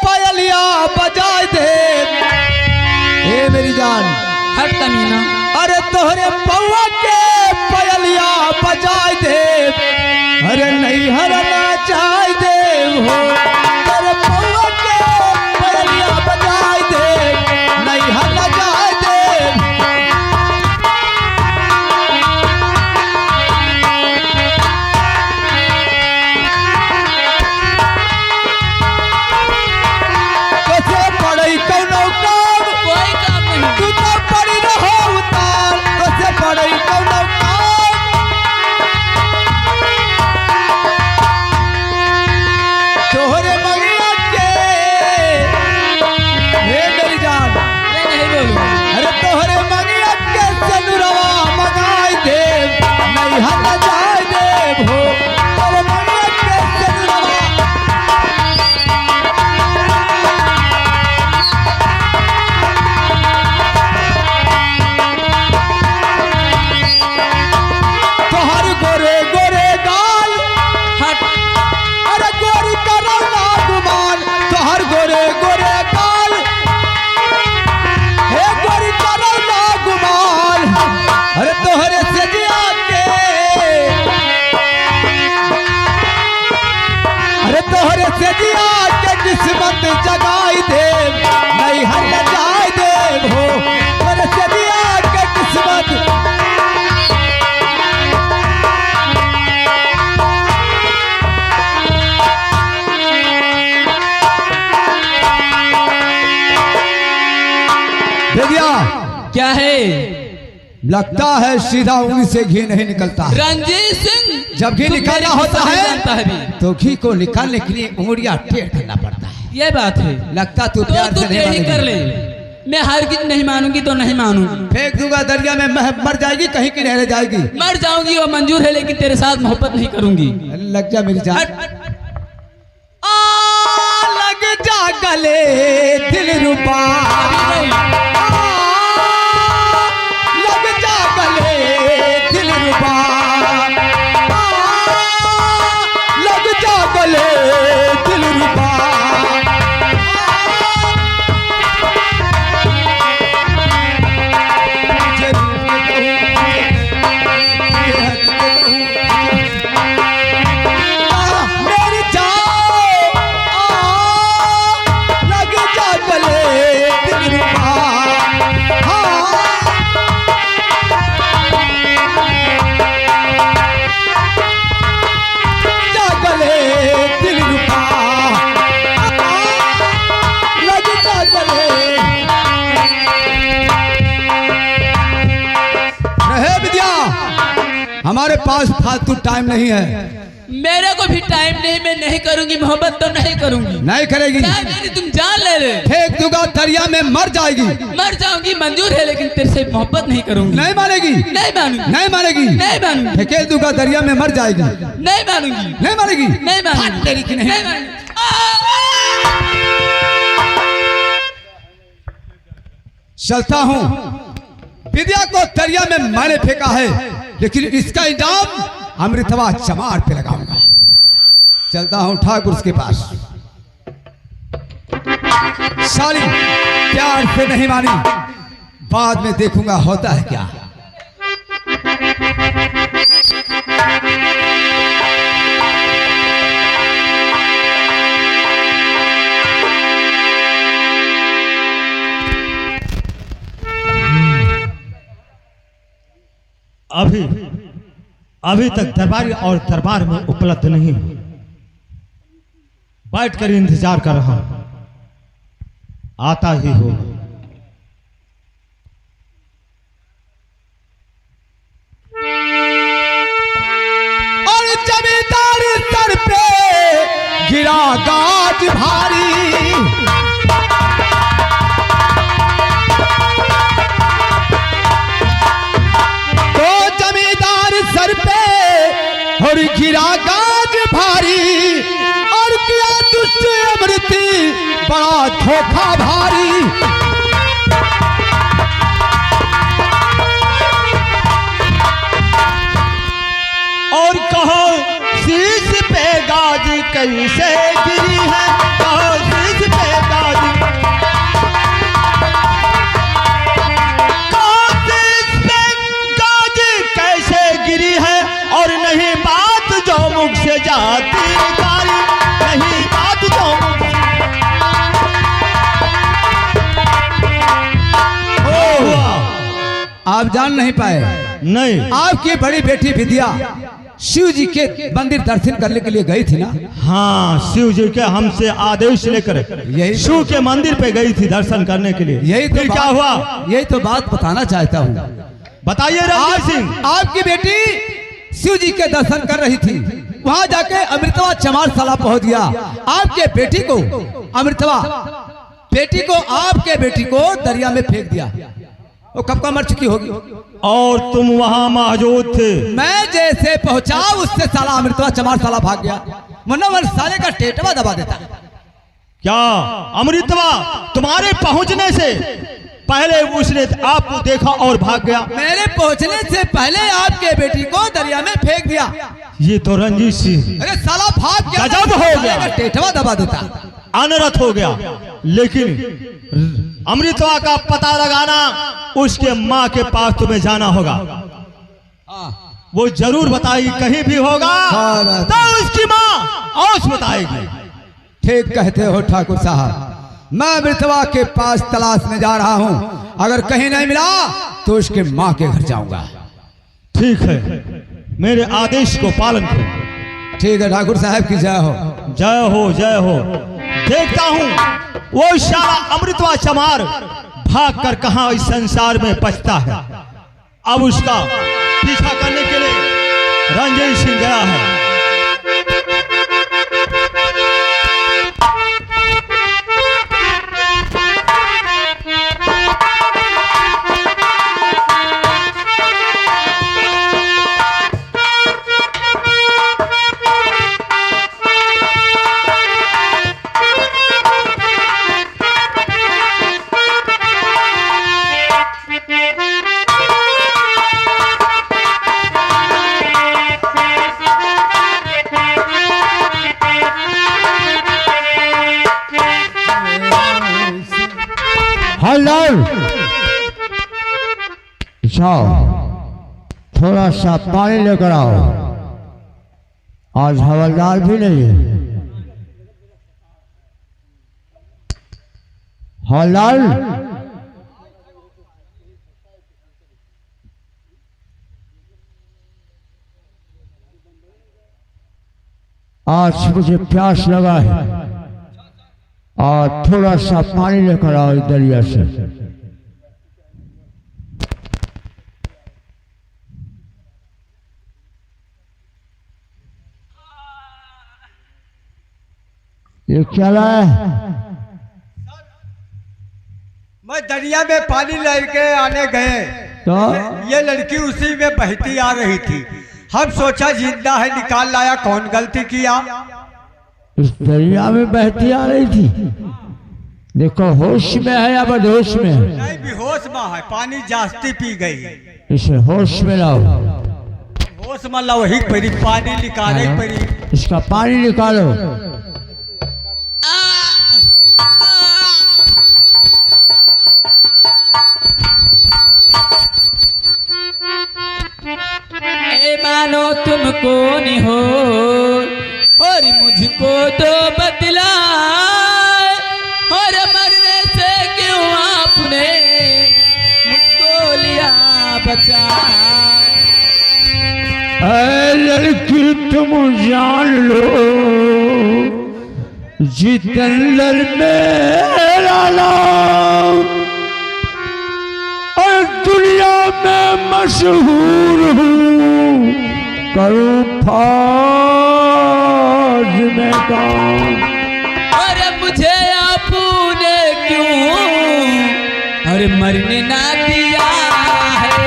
पायलिया बजा दे ए मेरी जान। हट कमीना। अरे तोहरे पौआ के पायलिया बजा दे, अरे नहीं हरना चाह दे हो। तोरे पौआ के पायलिया बजा दे, नहीं हरना चाह दे। से दिया के किस्मत जगाई दे, नहीं हर जाए दे हो, पर से दिया के किस्मत। भैया क्या है? लगता है सीधा उंगली से घी नहीं निकलता। रंजीत सिंह, जब घी तुम निकालना मेरी होता भाषा नहीं जानता है है भी। तो घी को निकालने के लिए उंगलियां टेढ़ करना पड़ता है। ये बात है। लगता तू तो प्यार तू से नहीं यही कर ले। मानेगी। मैं हरगिज नहीं मानूंगी तो नहीं मानूंगी। फेंक दूंगा दरिया में, मर जाएगी, कहीं की रह जाएगी। मर जाऊंगी वो मंजूर है, लेकिन तेरे साथ मोहब्बत नहीं करूंगी। लग जा मेरी जान। हट। लग जा गले दिल रुबा, लग जा गले दिल रुबा, लग जा गले दिल रुबा। मेरी जान लग जा गले दिल रुबा। जा गले दिल रुबा, लग जा गले। रहे विद्या, हमारे पास फालतू टाइम नहीं है। मेरे को भी टाइम नहीं, मैं नहीं करूंगी मोहब्बत तो नहीं करूंगी। नहीं करेगी, चाहे मेरी तुम जान ले ले। फेंक दूंगा दरिया में, मर जाएगी। मर जाऊंगी मंजूर है, लेकिन तेरे से मोहब्बत नहीं करूंगी। नहीं मानेगी, नहीं मानूंगी। नहीं मानेगी, नहीं मानूंगी। फेंकेल दूंगा दरिया में, मर जाएगी। नहीं मानूंगी। नहीं मानेगी, नहीं मानूंगी। तेरी की नहीं। नहीं मानूंगी। चलता हूँ, विद्या को दरिया में मैंने फेंका है, लेकिन इसका इनाम अमृतवा चमार पे लगाऊंगा। चलता हूँ ठाकुर के पास। साली प्यार से नहीं मानी, बाद में देखूंगा होता है क्या। अभी तक दरबारी और दरबार में उपलब्ध नहीं हूं। बैठकर इंतजार कर रहा हूं, आता ही होगा। और जमींदार सर पे गिरा गाज भारी, तो जमींदार सर पे और गिरा गाज भारी, और किया तुझसे अमृति बड़ा धोखा भारी। और कहो शीश पे गाज कैसे गिरी है, कहो शीश पे गाज, कहो शीश पे गाज कैसे गिरी है। और नहीं बात जो मुख से जाती निकाली, नहीं बात जो मुख ओ हुआ, आप जान नहीं पाए, नहीं। आपकी बड़ी बेटी विद्या शिव जी के मंदिर दर्शन करने के लिए गई थी ना। हाँ, शिव जी के हमसे आदेश लेकर यही तो- शिव के मंदिर पे गई थी दर्शन करने के लिए। यही तो फिर क्या हुआ, यही तो बात बताना चाहता हूँ। बताइए रणजीत सिंह। आपकी बेटी शिव जी के दर्शन कर रही थी, वहां जाके अमृतवा चमार साला पहुंच गया। आपके बेटी को अमृतवा आपके बेटी को दरिया में फेंक दिया। वो कब का मर चुकी होगी। और तुम वहां मौजूद थे। मैं जैसे पहुंचा उससे साला अमृतवा चमार साला भाग गया, वरना वो साले का टेटवा दबा देता। क्या अमृतवा तुम्हारे पहुंचने से पहले उसने आपको देखा और भाग गया? मेरे पहुंचने से पहले आपके बेटी को दरिया में फेंक दिया। ये तो रणजीत सिंह अरे साला भाग गया, गजब हो गया। साले का टेटवा दबा देता। अनर्थ हो गया। लेकिन अमृतवा का पता लगाना, उसके माँ के पास तुम्हें जाना होगा। वो जरूर बताएगी, कहीं भी होगा हाँ, बात तो उसकी माँ औस बताएगी। ठीक कहते हो ठाकुर साहब। मैं मृतवा के पास तलाश में जा रहा हूँ, अगर कहीं नहीं मिला तो उसके माँ के घर जाऊंगा। ठीक है, मेरे आदेश को पालन करो। ठीक है ठाकुर साहब की जय हो। जय हो, जय हो। देखता हूँ वो सारा अमृतवा चमार भाग कर कहाँ इस संसार में बचता है। अब उसका पीछा करने के लिए रंजन सिंह गया है। हवलदार, जाओ थोड़ा सा पानी लेकर आओ। आज हवलदार भी नहीं है। हवलदार, आज मुझे प्यास लगा है और थोड़ा सा पानी लेकर आओ इस दरिया से। ये क्या लाया है? मैं दरिया में पानी लेके आने गए तो ये लड़की उसी में बहती आ रही थी। हम सोचा जिंदा है, निकाल लाया। कौन गलती किया? इस दरिया में बहती आ रही थी। देखो होश में है या बदहोश में है? नहीं, बेहोश में है, पानी जास्ती पी गई। इसे होश में लाओ। होश में ला, वही परी पानी निकाले परी। इसका पानी निकालो। ए मानो तुम कौन हो और मुझको तो बतलाए, और मरने से क्यों आपने मुझको लिया बचा। ऐ लड़की तुम जान लो, जितेंद्र मेरा नाम, और दुनिया में मशहूर हूँ, करूँ फौज में काम। और मुझे आपने क्यों और मरने ना दिया है।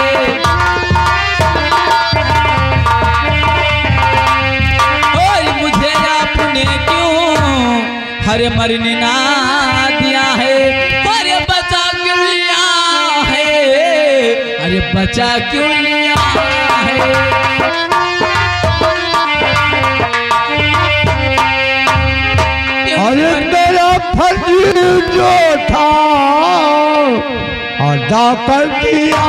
और मुझे आपने क्यों हर मरने ना दिया है। अरे बचा क्यों लिया है, अरे बचा क्यों लिया है। अरे मेरा फर्ज जो था अदा कर दिया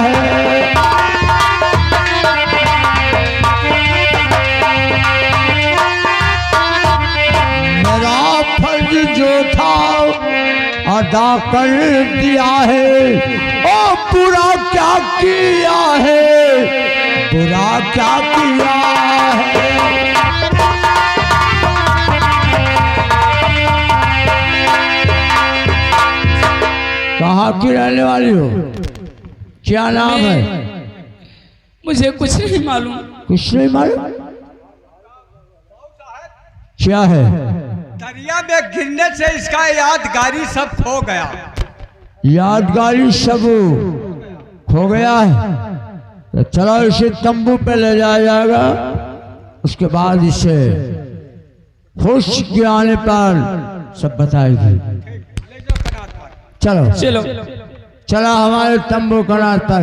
है। मेरा फर्ज जो था अदा कर दिया है। ओ बुरा क्या किया है, बुरा क्या किया है। कहाँ की रहने वाली हो? क्या नाम है? मुझे कुछ नहीं मालूम। कुछ नहीं मालूम? क्या है? दरिया में गिरने से इसका यादगारी सब खो गया। यादगारी सब खो गया है? तो चलो इसे तंबू पे ले जाया जाएगा। उसके बाद इसे होश के आने पर सब बताएगी। चलो चलो चला हमारे तंबू कनार पर,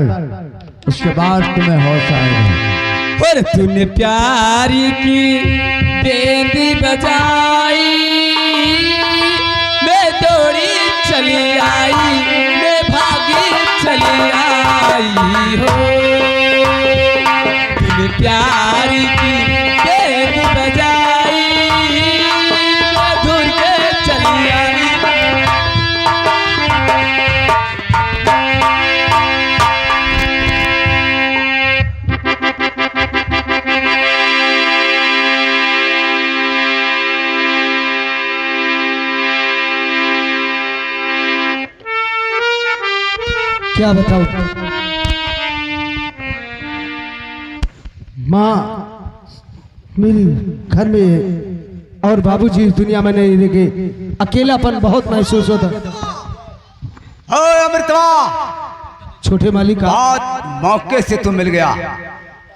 उसके बाद तुम्हें होश आएगा। और तूने प्यारी की बेंदी बजाई, मैं दौड़ी चली आई, मैं भागी चली आई हो। तूने प्यारी की बेंदी बजाई, मैं क्या बताऊं माँ, मेरी घर में और बाबूजी इस दुनिया में नहीं रहे, अकेलापन बहुत महसूस होता। अमृतवा, छोटे मालिक बहुत मौके से तू मिल गया।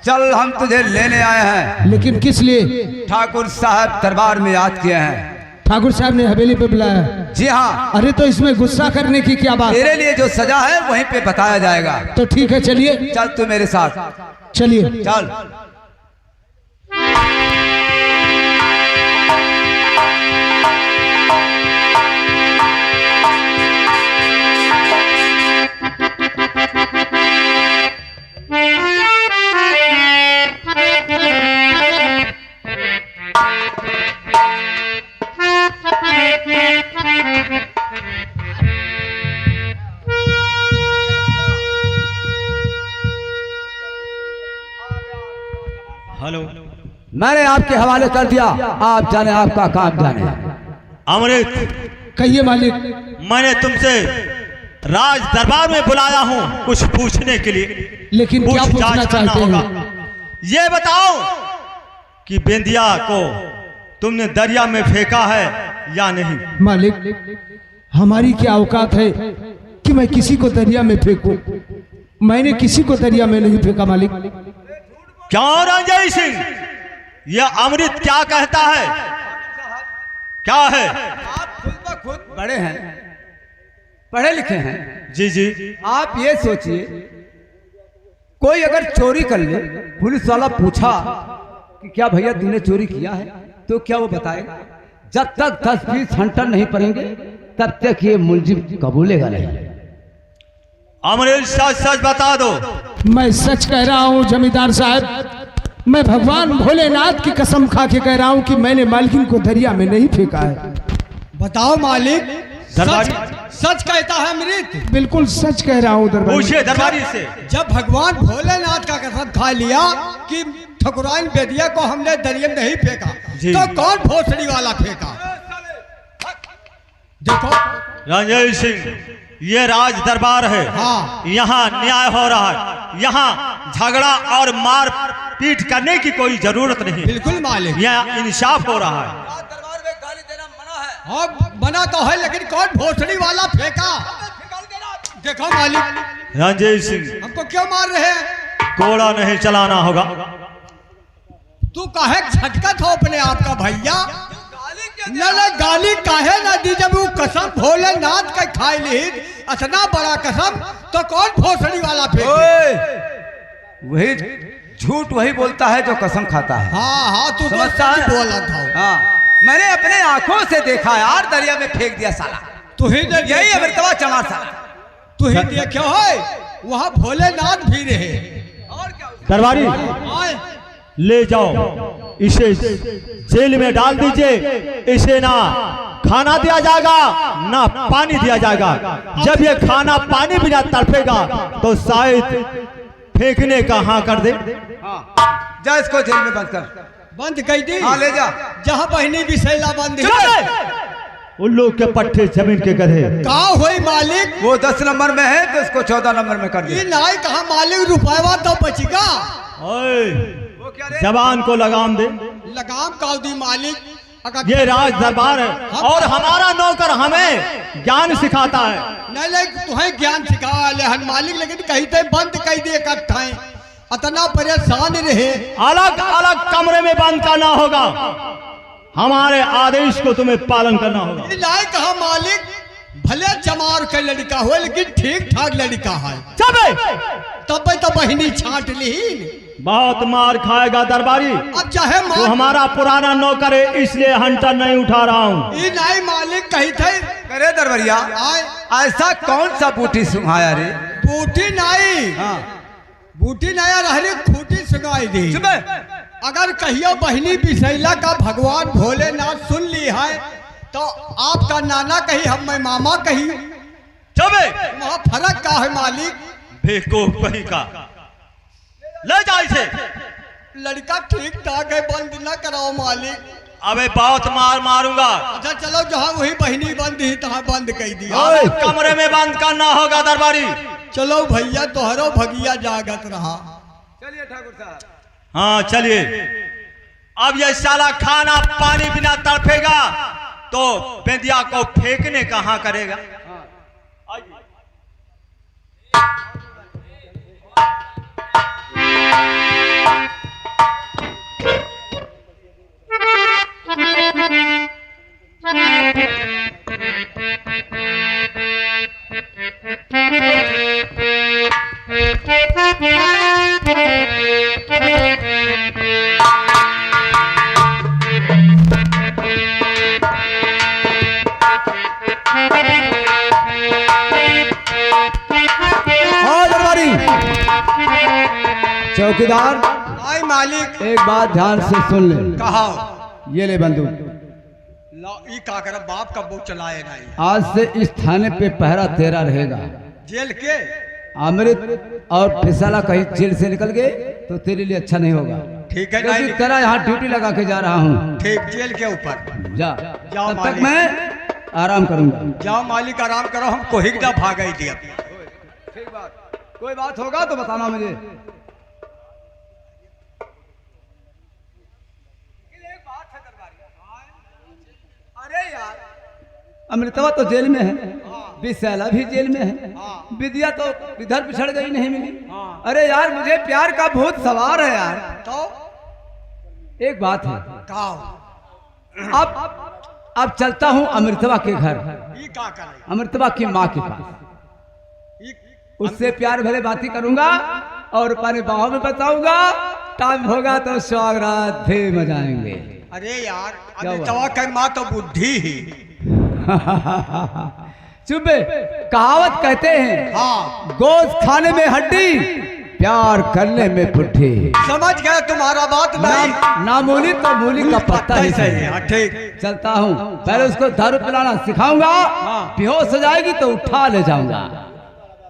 चल, हम तुझे लेने आए हैं। लेकिन किस लिए? ठाकुर साहब दरबार में याद किए हैं। ठाकुर साहब ने हवेली पे बुलाया? जी हाँ। अरे तो इसमें गुस्सा करने की क्या बात? तेरे लिए जो सजा है वहीं पे बताया जाएगा। तो ठीक है, चलिए। चल तू मेरे साथ, चलिए। चल। हेलो, मैंने आपके हवाले कर दिया, आप जाने, आपका काम जाने। अमृत, कहिए मालिक। मैंने तुमसे राज दरबार में बुलाया हूँ कुछ पूछने के लिए। लेकिन क्या पूछना पूछताछ करना चाहते होगा। हैं? ये बताओ कि बेंदिया को तुमने दरिया में फेंका है या नहीं? मालिक, हमारी क्या औकात है कि मैं किसी को दरिया में फेंकूं? मैंने किसी को दरिया में नहीं फेंका मालिक। क्यों रंजय सिंह, यह अमृत क्या कहता है? क्या है? आप खुद ब खुद बड़े हैं, पढ़े लिखे हैं। जी जी। आप ये सोचिए, कोई अगर चोरी कर ले, पुलिस वाला पूछा कि क्या भैया तूने चोरी किया है, तो क्या वो बताएगा? जब तक 10-20 हंटर नहीं पड़ेंगे तब तक ये मुलजिम कबूलेगा नहीं। अमृत, सच सच बता दो। मैं सच कह रहा हूँ जमींदार साहब, मैं भगवान भोलेनाथ की कसम खा के कह रहा हूँ कि मैंने मालकिन को दरिया में नहीं फेंका है। बताओ मालिक, दरबारी, सच कहता है अमृत? बिल्कुल सच कह रहा हूँ दरबारी। पूछिए दरबारी से। जब भगवान भोलेनाथ का कसम खा लिया कि ठकुराइन बेदिया को हमने दरिया में नहीं फेंका, तो कौन भोसड़ी वाला फेंका? देखो रंजय सिंह, ये राज दरबार है। हाँ। यहाँ न्याय हो रहा है। यहाँ झगड़ा और मार पीट करने की कोई जरूरत नहीं। बिल्कुल मालिक, यहाँ इंसाफ हो रहा है। दरबार में गाली देना मना है। हाँ मना तो है, लेकिन कौन भोसड़ी वाला फेंका? देखो मालिक, रंजय सिंह, हमको क्यों मार रहे हैं? कोड़ा नहीं चलाना होगा। तू काहे झटका था अपने आप का भैया? न गाली काहे न दी, जब वो कसम भोलेनाथ का खाई ली, इतना बड़ा कसम, तो कौन भोसड़ी वाला फेंके? वही झूठ वही बोलता है जो कसम खाता है। हाँ हाँ, तू समझता है? बोला था। हाँ, मैंने अपने आंखों से देखा यार, दरिया में फेंक दिया साला। तू ही यही अमृतवा चमार साला। तू ही देखो है, वहाँ भोलेनाथ भी रहे। और क्या? दरबारी, आए, ले जाओ इसे, जेल में डाल दीजिए। इसे ना खाना दिया जाएगा ना पानी दिया जाएगा। जब ये खाना पानी बिना तड़पेगा तो शायद फेंकने का हाँ कर दे। हाँ, जा इसको जेल में बंद कर। बंद कर दी। हाँ, ले जा। जहाँ बहनी बिसैला बंद चलो, उल्लू के पट्टे जमीन के गधे। कहा हुई मालिक? वो 10 नंबर में है तो इसको 14 नंबर में कर ये दे। नाई कहा मालिक, रुपया तो बचेगा। ओए, जबान को लगाम दे। लगाम काउ दी मालिक। अगर ये राज दरबार है और हमारा नौकर हमें ज्ञान सिखाता है। नहीं नहीं, तुम्हें ज्ञान सिखा ले हन मालिक, लेकिन कहीं तो बंद कर दिए इकट्ठाएं, इतना परेशान रहे। अलग अलग कमरे में बंद करना होगा। हमारे आदेश को तुम्हें पालन करना होगा। ये नाई कहा मालिक, भले चमार का लड़का हो लेकिन ठीक ठाक लड़का है। चबे, तब तो बहनी छाट ली। बहुत मार खाएगा दरबारी। अब चाहे वो हमारा पुराना नौकर है, इसलिए हंटर नहीं उठा रहा हूँ। ये नाई मालिक कही थे। अरे दरबरिया, आए ऐसा कौन सा बूटी सुहाया रे? बूटी नाई। हाँ, बूटी नया रहने खूटी सुनाई दी। सुबह अगर कहियो बहनी बिसैला का भगवान भोलेनाथ सुन ली है, तो आपका नाना कही, हम मैं मामा कही, चबे, वहाँ फर्क का है मालिक? बेवकूफ कहीं का। ले जा इसे। लड़का ठीक ठाक है, बंद न कराओ मालिक। अबे बहुत मार मारूंगा। अच्छा चलो, जहाँ वही बहनी बंद ही तहाँ बंद कर दिया। अलग कमरे में बंद करना होगा दरबारी। चलो भैया तोहरो भगिया जागत रहा। चलिए ठाकुर साहब। हाँ चलिए। अब ये साला खाना पानी बिना तड़पेगा तो बेंदिया को फेंकने कहाँ करेगा। हाँ दरबारी। चौकीदार आई मालिक। एक बात ध्यान से सुन ले। कहा ये ले बंदूक। ई का कर बाप का बुक चलाए नहीं। आज से इस थाने पे पहरा तेरा रहेगा। जेल के अमृत और फिसाला कहीं जेल से निकल गए तो तेरे लिए अच्छा नहीं होगा। ठीक है क्योंकि नहीं। तेरा यहाँ ड्यूटी लगा के जा रहा हूँ। ठीक जेल के ऊपर जा। जाओ तब तक मालिक। मैं आराम करूंगा। जाओ मालिक आराम करो, हम कोहिगदा भाग ही दिया। ठीक बात। कोई बात होगा तो बताना मुझे। अरे यार अमृतवा तो जेल में है, विशाला भी जेल में है, विद्या तो इधर पिछड़ गई नहीं मिली। अरे यार मुझे प्यार का भूत सवार है यार। तो एक बात है, कहा अब चलता हूँ अमृतवा के घर, ई का करे अमृतवा की माँ के पास। ई उससे प्यार भरे बातें करूंगा और अपने बाहों में बताऊंगा। टाइम होगा तो स्वागत भी मजाएंगे। अरे यार क्या हुआ? अमितवा कर माँ तो बुद्धि ही। चुप बे, कहावत कहते हैं हाँ गोश्त खाने में हड्डी, प्यार करने में पुट्ठी। समझ गया तुम्हारा बात नहीं। ना मूली तो मूली का पत्ता ही सही है। हाँ, ठीक। चलता हूँ, पहले उसको दारू पिलाना सिखाऊंगा, बेहोश हो जाएगी तो उठा ले जाऊंगा।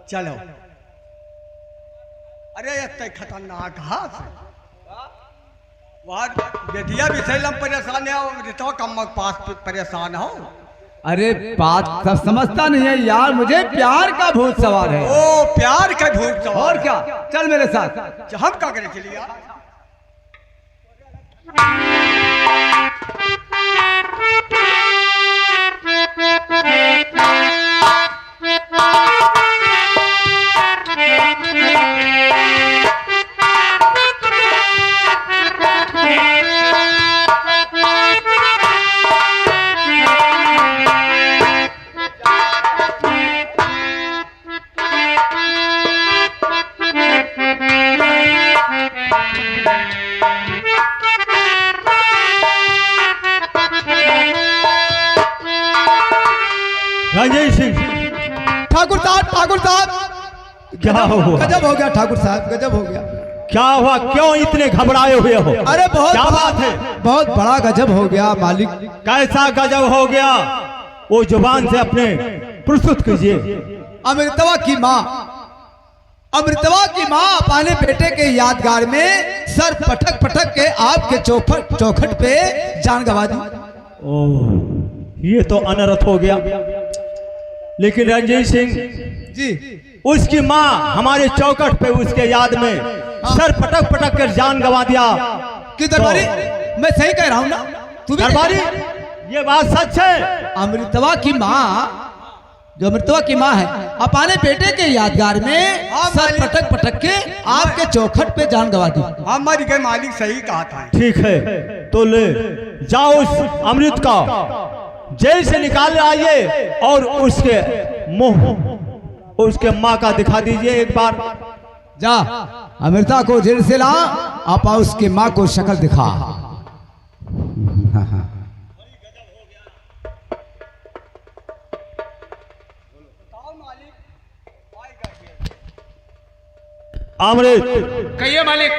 चलो। अरे इतने खतरनाक हाथ वहाँ बेदिया भी सैलम परेशान है और तो कम पास परेशान हो। अरे बात सब समझता नहीं है यार, मुझे प्यार का भूत सवार है। ओ प्यार का भूत सवार। और क्या, चल मेरे साथ। हम क्या करें चलिए यार? रंजीत सिंह ठाकुर साहब क्या हुआ? गजब हो गया ठाकुर साहब, गजब हो गया। क्या हुआ? क्यों इतने घबराए हुए हो? अरे बहुत क्या बड़ा- बात है? बहुत बड़ा गजब हो गया मालिक। कैसा गजब हो गया? वो जुबान से अपने प्रस्तुत कीजिए। अमृतवा की माँ, अमृतवा की माँ अपने बेटे के यादगार में सर पटक पटक के आपके चौखट पे जान गंवा दी। ओह, ये तो अनर्थ हो गया। लेकिन रंजीत सिंह जी, उसकी माँ हमारे चौखट पे उसके याद में सर पटक पटक कर जान गंवा दिया। कि दरबारी मैं सही कह रहा हूँ ना? तू भी दरबारी ये बात सच है? अमृतवा की माँ, जो अमृतवा की माँ है, अपने बेटे के यादगार में सर पटक पटक के आपके चौखट पे जान गंवा दी। हमारी के मालिक सही कहा था। ठीक है, तो ले जाओ उस अमृत का जेल से निकाल आइए और उसके मुंह उसके माँ का दिखा दीजिए एक बार। जा अमृता को जेल से ला, आप उसकी माँ को शक्ल दिखा। अमृत, कहिए मालिक।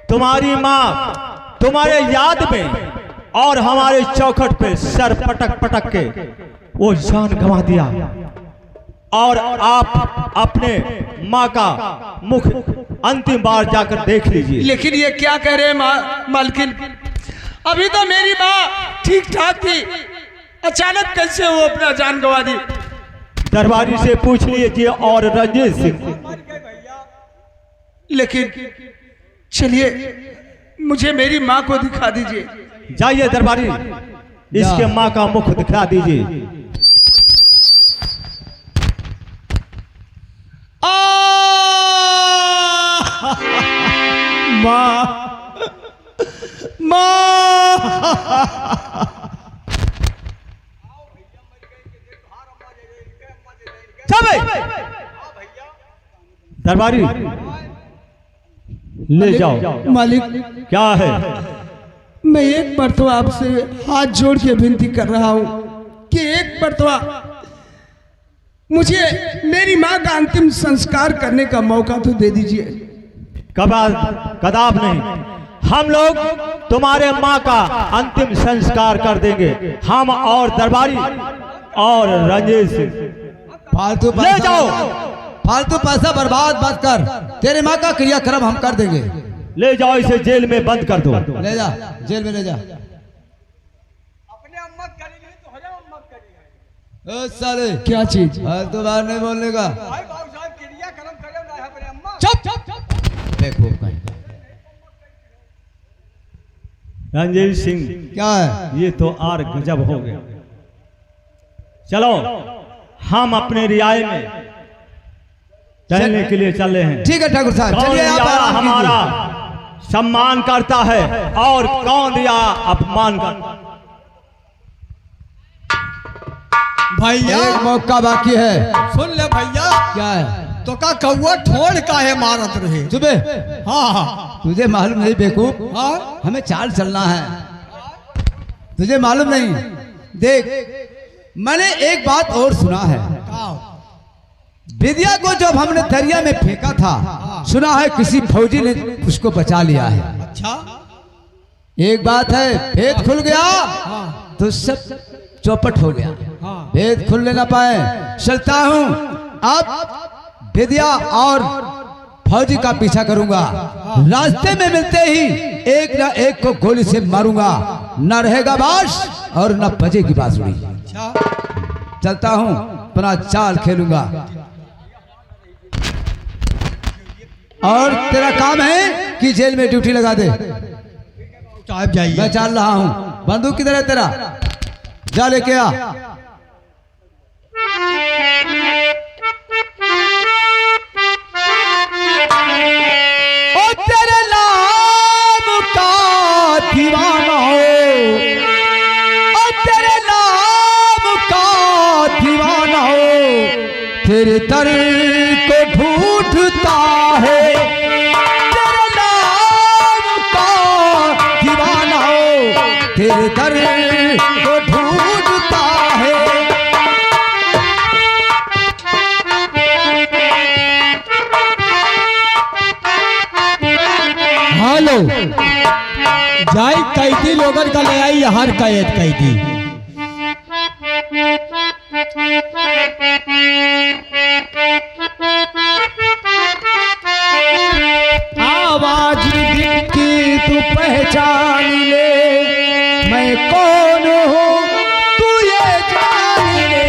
तुम्हारी माँ तुम्हारे याद में और हमारे चौखट पे सर पटक पटक के वो जान गंवा दिया, और आप अपने माँ का मुख अंतिम बार जाकर देख लीजिए। लेकिन ये क्या कह रहे हैं मालकिन? अभी तो मेरी माँ ठीक ठाक थी, अचानक कैसे वो अपना जान गंवा दी? दरबारी से पूछ लीजिए और रंजीत सिंह। लेकिन चलिए मुझे मेरी माँ को दिखा दीजिए। जाइए दरबारी, इसके माँ का मुख दिखा दीजिए। माँ माँ चले दरबारी, ले जाओ। मालिक, क्या है? मैं एक मरतबा आपसे हाथ जोड़ के विनती कर रहा हूँ कि एक मरतबा मुझे मेरी माँ का अंतिम संस्कार करने का मौका तो दे दीजिए। कदाप नहीं, हम लोग तुम्हारे माँ का अंतिम संस्कार कर देंगे, हम और दरबारी और रंजीत सिंह। फालतू ले जाओ। फालतू पैसा बर्बाद मत कर, तेरे माँ का क्रियाक्रम हम कर देंगे। ले जाओ, इसे जेल में बंद कर दो। ले जा, जेल में ले जा। अपने अम्मा करी नहीं तो हरे अम्मा करी है। ओ साले, क्या चीज? फालतू बात नहीं बोलने का। भाई बाबू साहब क्रिया कर्म करे ना है अपने अम्मा। चुप। देखो कहीं रंजीत सिंह, क्या है? ये तो आर गजब हो गया। चलो हम अपने रियाए में टहलने के लिए चल रहे हैं। ठीक है ठाकुर साहब, कौन चलिए आप रिया आराम हमारा कीजिए। सम्मान करता है और कौन रिया अपमान करता है। भैया एक मौका बाकी है। सुन ले भैया, क्या है? तो का कौआ ठोड़ का है मारत रहे। चुपे, हाँ हाँ तुझे मालूम नहीं बेवकूफ, हाँ। हमें चाल चलना है, तुझे मालूम नहीं। देख, मैंने एक बात और सुना है, विद्या को जब हमने दरिया में फेंका था, सुना है किसी फौजी ने उसको बचा लिया है। अच्छा, एक बात है, भेद खुल गया तो सब चौपट हो गया, भेद खुलने ना पाए। चलता हूं, अब विद्या और फौजी का पीछा करूंगा, रास्ते में मिलते ही एक ना एक को गोली से मारूंगा, न रहेगा बाश और न बजेगी बांसुरी। चलता हूं, अपना चाल खेलूंगा। और तेरा काम है कि जेल में ड्यूटी लगा दे। साहब जाइए। मैं चल रहा हूं, बंदूक किधर है तेरा? जा लेके आ। ओ तेरे नाम का दीवाना हो, ओ तेरे नाम का दीवाना हो, तेरे दर को ढूंढता है। तेरे नाम का दीवाना हो, तेरे दर को ढूंढता है। हेलो, जाई कैदी लोगन का ले आई हर कैद कैदी। आवाज की तू पहचान ले, मैं कौन हूँ तू ये जान ले।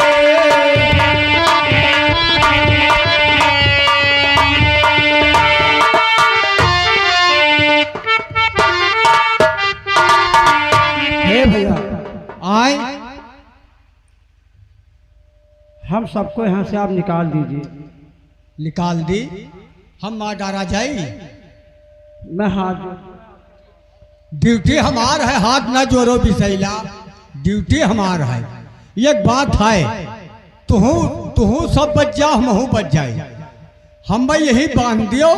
हे भैया, आए हम सबको यहाँ से आप निकाल दीजिए। निकाल दी, हम ना डारा जाई। मैं हाथ ड्यूटी हमार है, हाथ ना जोरो बिसैला, ड्यूटी हमार है। एक बात है, तुहू सब बच जा, हमहू बच जाए। हम भाई यही बांध दियो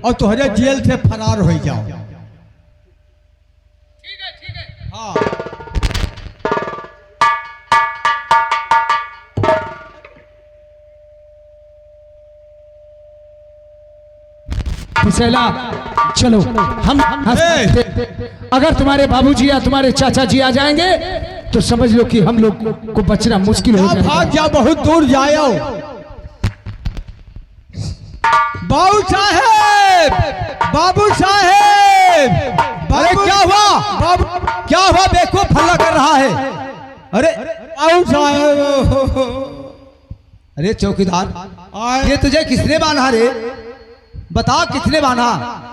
और तुहरे जेल से फरार हो जाओ। हाँ, पिछला चलो हम अगर तुम्हारे बाबूजी या तुम्हारे चाचा जी आ जाएंगे तो समझ लो कि हम लोग को बचना मुश्किल हो आप जाएगा। भाग जा, बहुत दूर जाओ। बाबू साहेब, बाबू साहेब, अरे क्या हुआ? बाबू, क्या हुआ? बेवकूफ हल्ला कर रहा है। अरे बाबू साहेब, अरे चौकीदार, ये तुझे किसने बांधा रे? बता किसने बांधा?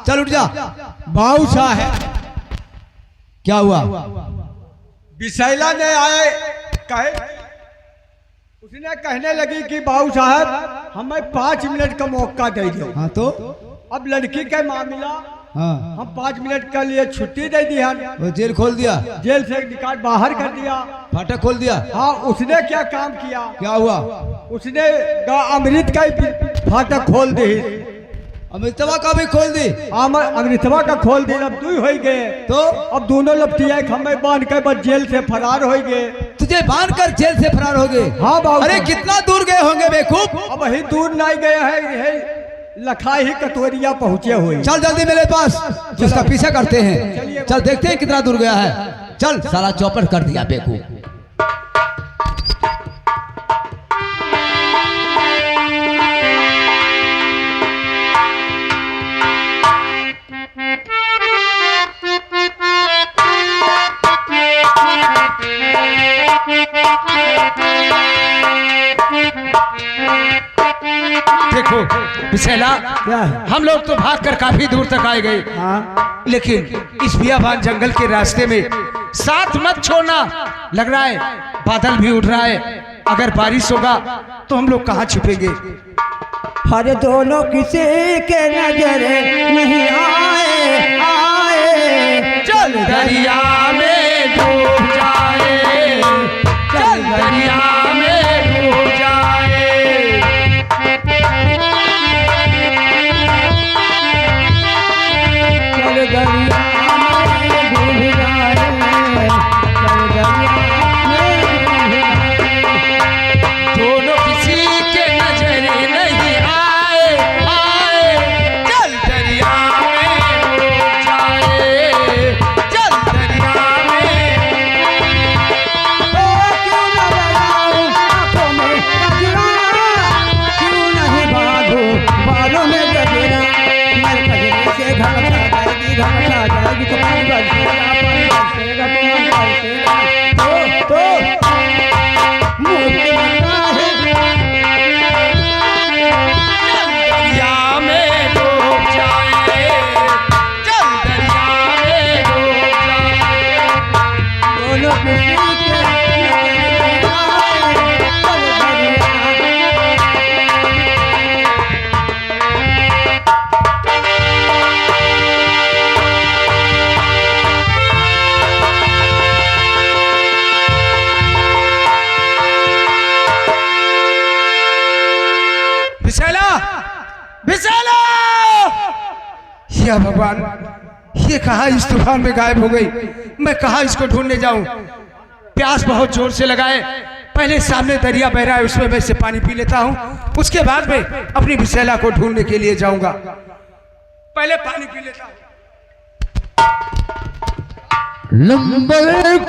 चल उठ जा। बाबू साहब क्या हुआ? बिसैला ने आए कहे, उसने कहने लगी कि बाबू साहब हमें 5 मिनट का मौका दे दो। हाँ तो अब लड़की का मामला, हाँ हम 5 मिनट के लिए छुट्टी दे दी है, वो जेल खोल दिया, जेल से निकाल बाहर कर दिया। फाटक खोल दिया। हाँ, उसने क्या काम किया? क्या हुआ? उसने अमृत का ही फाटक खोल दी, अमृतवा का भी खोल दी। अमृतवा का खोल दी। अब 2 हो गए तो अब दोनों लपटिया हमें बांध के बस जेल से फरार हो गए। तुझे बांध कर जेल से फरार हो गए? हाँ बाबू। अरे कितना दूर गए होंगे बेवकूफ? अब वही दूर नहीं गए है लखाई ही कटोरिया पहुंचे हुए। चल जल्दी मेरे पास, उसका पीछा करते हैं। चल देखते हैं कितना दूर गया है। चल। साला चौपट कर दिया बेवकूफ। देखो बिसेला, क्या है? हम लोग तो भागकर काफी दूर तक आए गए, हाँ लेकिन इस बियाबान जंगल के रास्ते में साथ मत छोड़ना। लग रहा है बादल भी उठ रहा है, अगर बारिश होगा तो हम लोग कहाँ छुपेंगे? हर दोनों किसी के नजर नहीं आए आए। चल दरिया में डूब जाए, चल दरिया में डूब जाए। चल दरिया में डूब जाए, चल दरिया में डूब जाए। दोनों किसी के नजर नहीं आए आए। चल दरिया में डूब जाए, चल दरिया में। ओ क्यों न लगाऊं आंखों में कजरा, क्यों नहीं बांधूं बालों में गजरा। मेरे कजरे से घमसा जाएगी तो पानी बरसेगा तो मुझे लगता है दरिया में डूब जाए, चल दरिया में डूब जाए। दोनों किसी के नजर आए, चल दरिया। बिसैला, बिसैला! या भगवान, ये कहाँ इस तूफान में गायब हो गई? मैं कहाँ इसको ढूंढने जाऊं? प्यास बहुत जोर से लगाए। पहले सामने दरिया बह रहा है, उसमें मैं से पानी पी लेता हूँ, उसके बाद मैं अपनी बिसैला को ढूंढने के लिए जाऊंगा। पहले पानी पी लेता हूँ। नंबर 1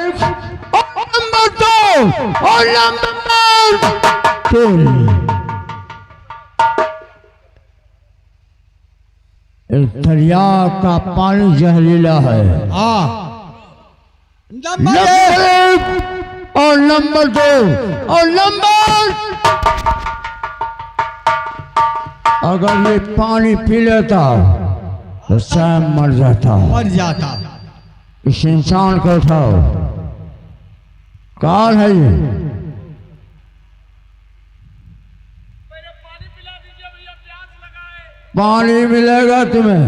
और नंबर 2 और नंबर 3। इस दरिया का पानी जहरीला है। नंबर 1 और नंबर 2 और नंबर, अगर ये पानी पी लेता तो स्वयं मर जाता। इस इंसान को उठाओ। कौन है ये? पानी मिलेगा तुम्हें।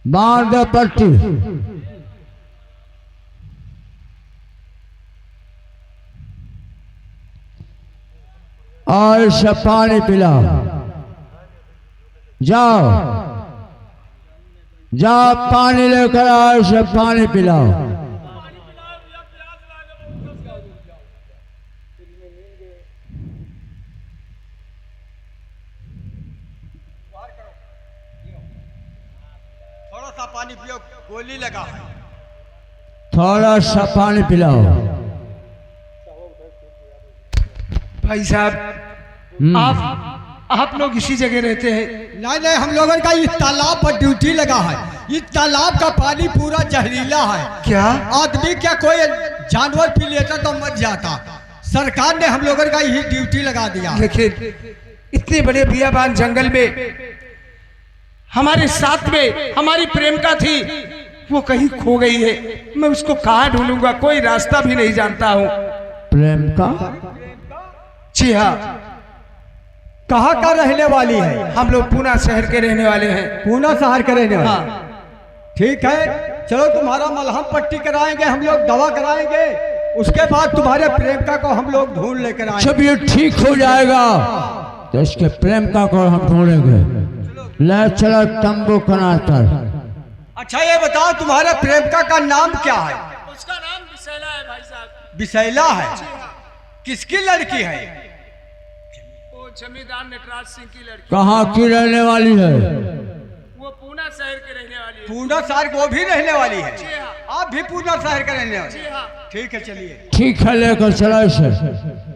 बांध दो पट्टी। और इसे पानी पिलाओ। जाओ जाओ, पानी लेकर आओ, इसे पानी पिलाओ। थोड़ा सा पानी पियो, गोली लगा है। थोड़ा सा पानी पिलाओ। भाई साहब, आप लोग इसी जगह रहते हैं? नहीं नहीं, हम लोगों का इस तालाब पर ड्यूटी लगा है। इस तालाब का पानी पूरा जहरीला है। क्या? आदमी क्या कोई जानवर पी लेता तो मर जाता। सरकार ने हम लोगों का यही ड्यूटी लगा दिया। लेकिन इतने बड़े बियाबान जंगल में हमारे साथ में हमारी प्रेमिका थी, वो कहीं खो गई है। मैं उसको कहाँ ढूंढूंगा, कोई रास्ता भी नहीं जानता हूँ। प्रेम का जी हाँ, कहाँ का रहने वाली है? हम लोग पूना शहर के रहने वाले हैं। पूना शहर के रहने वाले। हाँ। ठीक है, चलो तुम्हारा मलहम पट्टी कराएंगे, हम लोग दवा कराएंगे, उसके बाद तुम्हारे प्रेमिका को हम लोग ढूंढ लेकर आएंगे। जब ये ठीक हो जाएगा तो इसके प्रेमिका को हम ढूंढेंगे। ले चलो तंबू कनातर। अच्छा ये बताओ तुम्हारे प्रेमिका का नाम क्या है? उसका नाम विशैला है भाई साहब। विशैला है? किसकी लड़की है? वो जमींदार नटराज सिंह की लड़की। कहाँ की रहने वाली है? वो पूना शहर के रहने वाली है। पूना शहर वो भी रहने वाली है? जी हाँ। आप भी पूना शहर के रहने वाले? जी हाँ। ठीक है, चलिए। ठीक है, लेकर चलो इसे।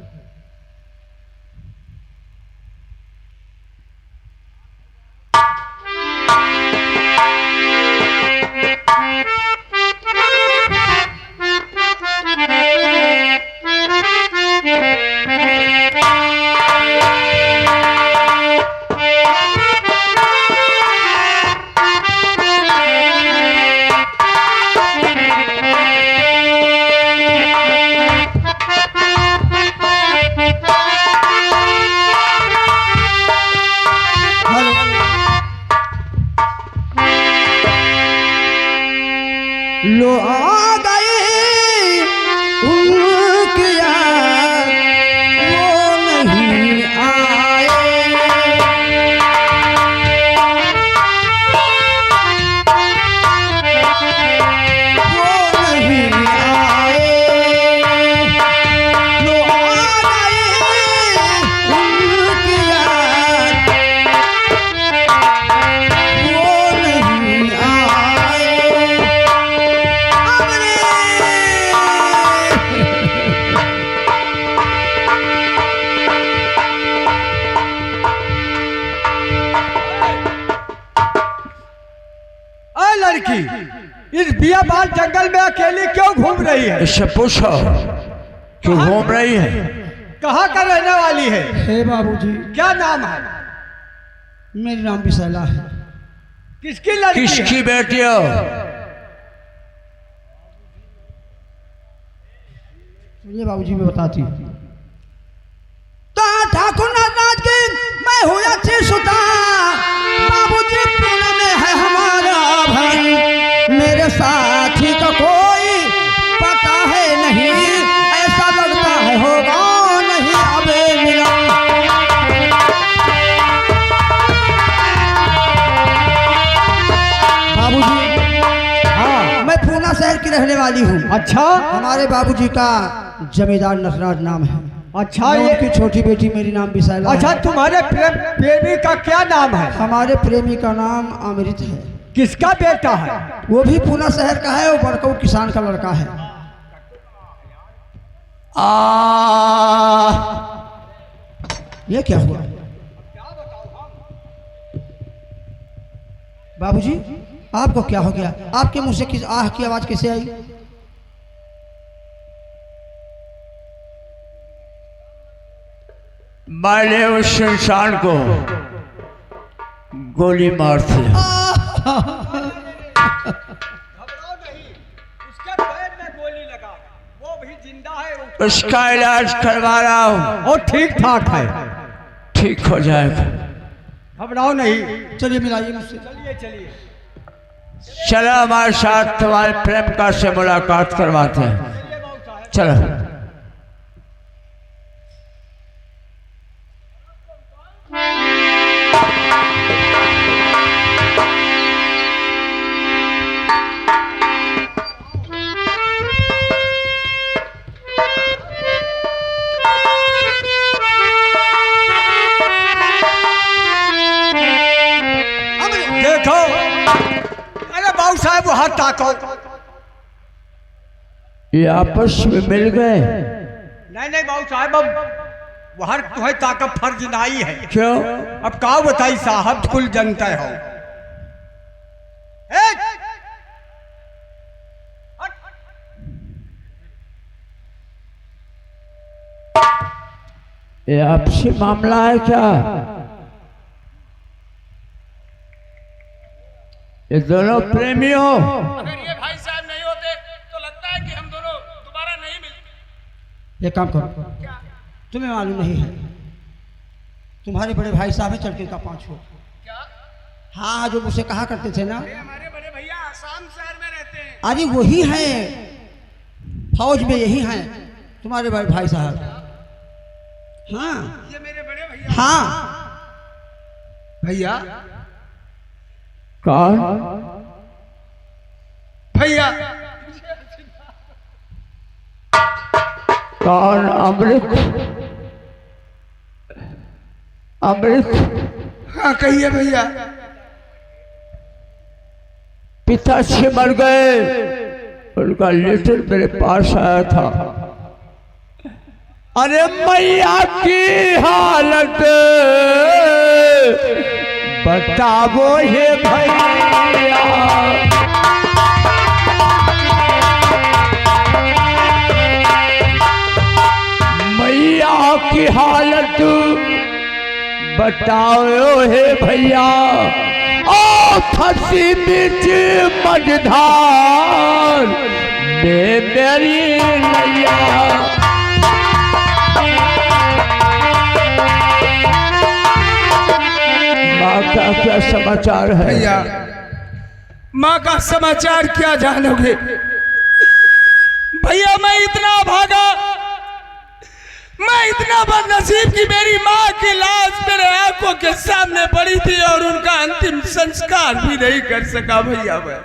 लो आ गई उनकी याद, वो नहीं आए। वो नहीं आए। लो आ गई उनकी याद, वो नहीं आए। लड़की इस बियाबान जंगल में अकेली क्यों घूम रही है? इससे पूछो क्यों घूम रही है। कहाँ का रहने वाली है? हे बाबूजी, क्या नाम है? मेरा नाम विशैला है। किसकी लड़की है? किसकी बेटी हो? ये बाबूजी मैं बताती हूँ। ठाकुर नाथ की मैं हूँ अच्छी सुता, बाबूजी पुणे में है हमारा भाई। मेरे साथी का कोई पता है नहीं, ऐसा लगता है होगा नहीं अबे मिला। बाबूजी हाँ। मैं पूना शहर की रहने वाली हूँ। अच्छा। हमारे बाबूजी का जमींदार नटराज नाम है। अच्छा, मैं ये उनकी छोटी बेटी मेरी नाम विशैला अच्छा, है। तुम्हारे प्रेमी का क्या नाम है? हमारे प्रेमी का नाम अमृत है। किसका बेटा है? वो भी पूना शहर का है, वो बड़कऊ किसान का लड़का है। ये क्या हुआ बाबूजी? आपको क्या हो गया? आपके मुंह से किस आह की आवाज कैसे आई? मैंने उस इंसान को गोली मार दी। घबराओ नहीं, उसके पैर में गोली लगा, वो भी जिंदा है। उसका इलाज करवा रहा हूँ और ठीक ठाक है, ठीक हो जाएगा। घबराओ नहीं। चलिए मिलाइए मुझसे। चलिए चलिए। चलो हमारे साथ तुम्हारे प्रेमिका से मुलाकात करवाते हैं। चलो। देखो, अरे बाबू साहब वहां ताको। ये आपस में मिल गए। नहीं नहीं बाबू साहब, अब वहां तुम्हें ताकत फर्ज नहीं है। क्यों? अब का बताई साहब, कुल जनता हो। ये आपसी मामला है क्या? ये दोनों प्रेमी हो? अगर ये भाई साहब नहीं होते तो लगता है कि हम दोनों दोबारा नहीं मिलते। एक काम करो, तुम्हें मालूम नहीं है, तुम्हारे बड़े भाई साहब है चढ़के का पांच हो। हाँ, जो मुझसे कहा करते थे ना, हमारे बड़े भैया आसाम शहर में रहते हैं। अरे वही हैं, फौज में यही हैं तुम्हारे बड़े भाई साहब। हाँ ये मेरे बड़े भैया। हाँ, भैया कौन? भैया कौन? अमृत? अमृत? हाँ कहिए भैया। पिताश्री मर गए, उनका लेटर मेरे पास आया था। अरे मैया की हालत बताओ हे भैया, मैया की हालत बताओ हे भैया। ओ फंसी बीच मझधार में मेरी नैया। माँ का क्या समाचार है? भैया माँ का समाचार क्या जानोगे भैया। मैं इतना भागा, मैं इतना बदनसीब कि मेरी माँ की लाश मेरे आंखों के सामने पड़ी थी और उनका अंतिम संस्कार भी नहीं कर सका भैया। मैं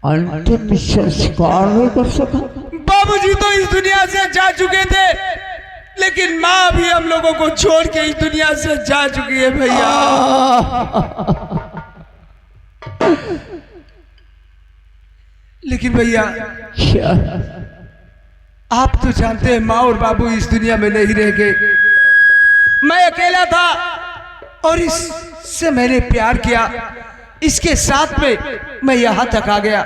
अंतिम संस्कार नहीं कर सका? बाबूजी तो इस दुनिया से जा चुके थे, लेकिन माँ भी हम लोगों को छोड़ के इस दुनिया से जा चुकी है भैया। लेकिन भैया क्या? आप तो जानते हैं माँ और बाबू इस दुनिया में नहीं रह गए। मैं अकेला था और इससे मैंने प्यार किया, इसके साथ में मैं यहाँ तक आ गया।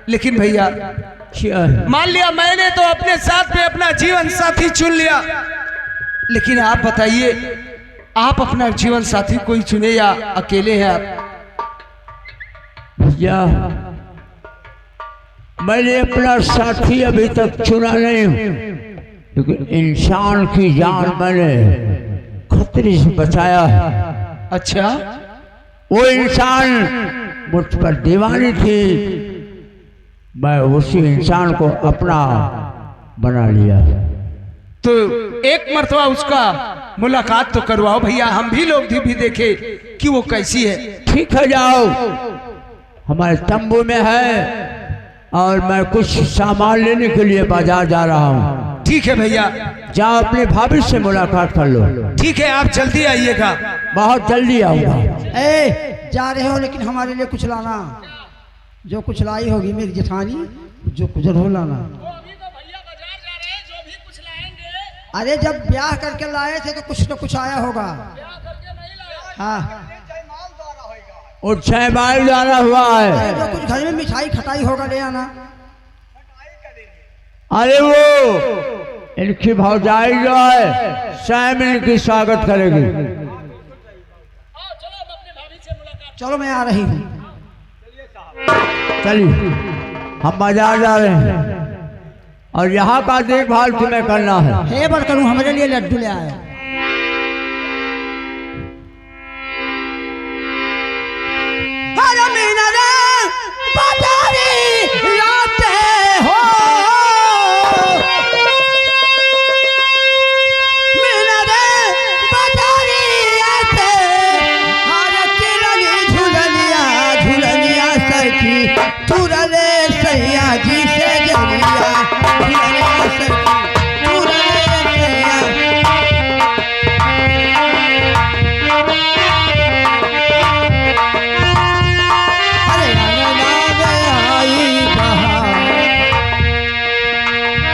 लेकिन भैया क्या है? मान लिया मैंने तो अपने साथ में अपना जीवन साथी चुन लिया, लेकिन आप बताइए, आप अपना जीवन साथी कोई चुने या अकेले हैं आप? भैया मैंने अपना साथी अभी तक चुना नहीं हूं, लेकिन इंसान की जान मैंने खतरे से बचाया है। अच्छा, वो इंसान मुझ पर दीवानी थी, मैं उसी इंसान को अपना बना लिया। तो एक मर्तबा उसका मुलाकात तो करवाओ भैया, हम भी लोग भी देखे कि वो कैसी है। ठीक है, जाओ, हमारे तंबू में है और मैं कुछ सामान लेने के लिए बाजार जा रहा हूँ। ठीक है भैया, जाओ अपने भाभी से मुलाकात कर लो। ठीक है, आप जल्दी आइएगा। बहुत जल्दी आऊंगा। ए जा रहे हो लेकिन हमारे लिए कुछ लाना, जो कुछ लाई होगी मेरी जेठानी, जो कुछ हो लाना। अरे जब ब्याह करके लाए थे तो कुछ न कुछ आया होगा। हाँ, और 6 माइल जाना हुआ अरे है। जो कुछ घर में मिठाई खटाई होगा ले आना। अरे वो इनकी भौजाई जो है स्वयं इनकी स्वागत करेगी। चलो मैं आ रही हूँ। चलिए, हम बाजार जा रहे हैं और यहाँ का देखभाल तुम्हें करना है। हे बर करूँ, हमारे लिए लड्डू ले आया।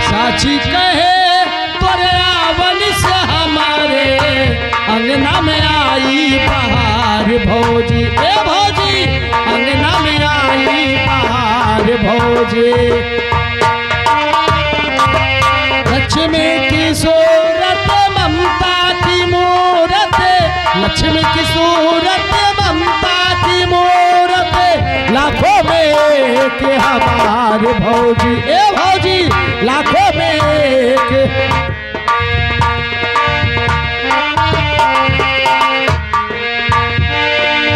साची कहे तोरे आवन से हमारे अंगना में आई बहार भौजी, ए भौजी अंगना में आई बहार भौजी। लक्ष्मी की सूरत ममता लाखों में के हमारे भौजी, ए भौजी लाखों में के।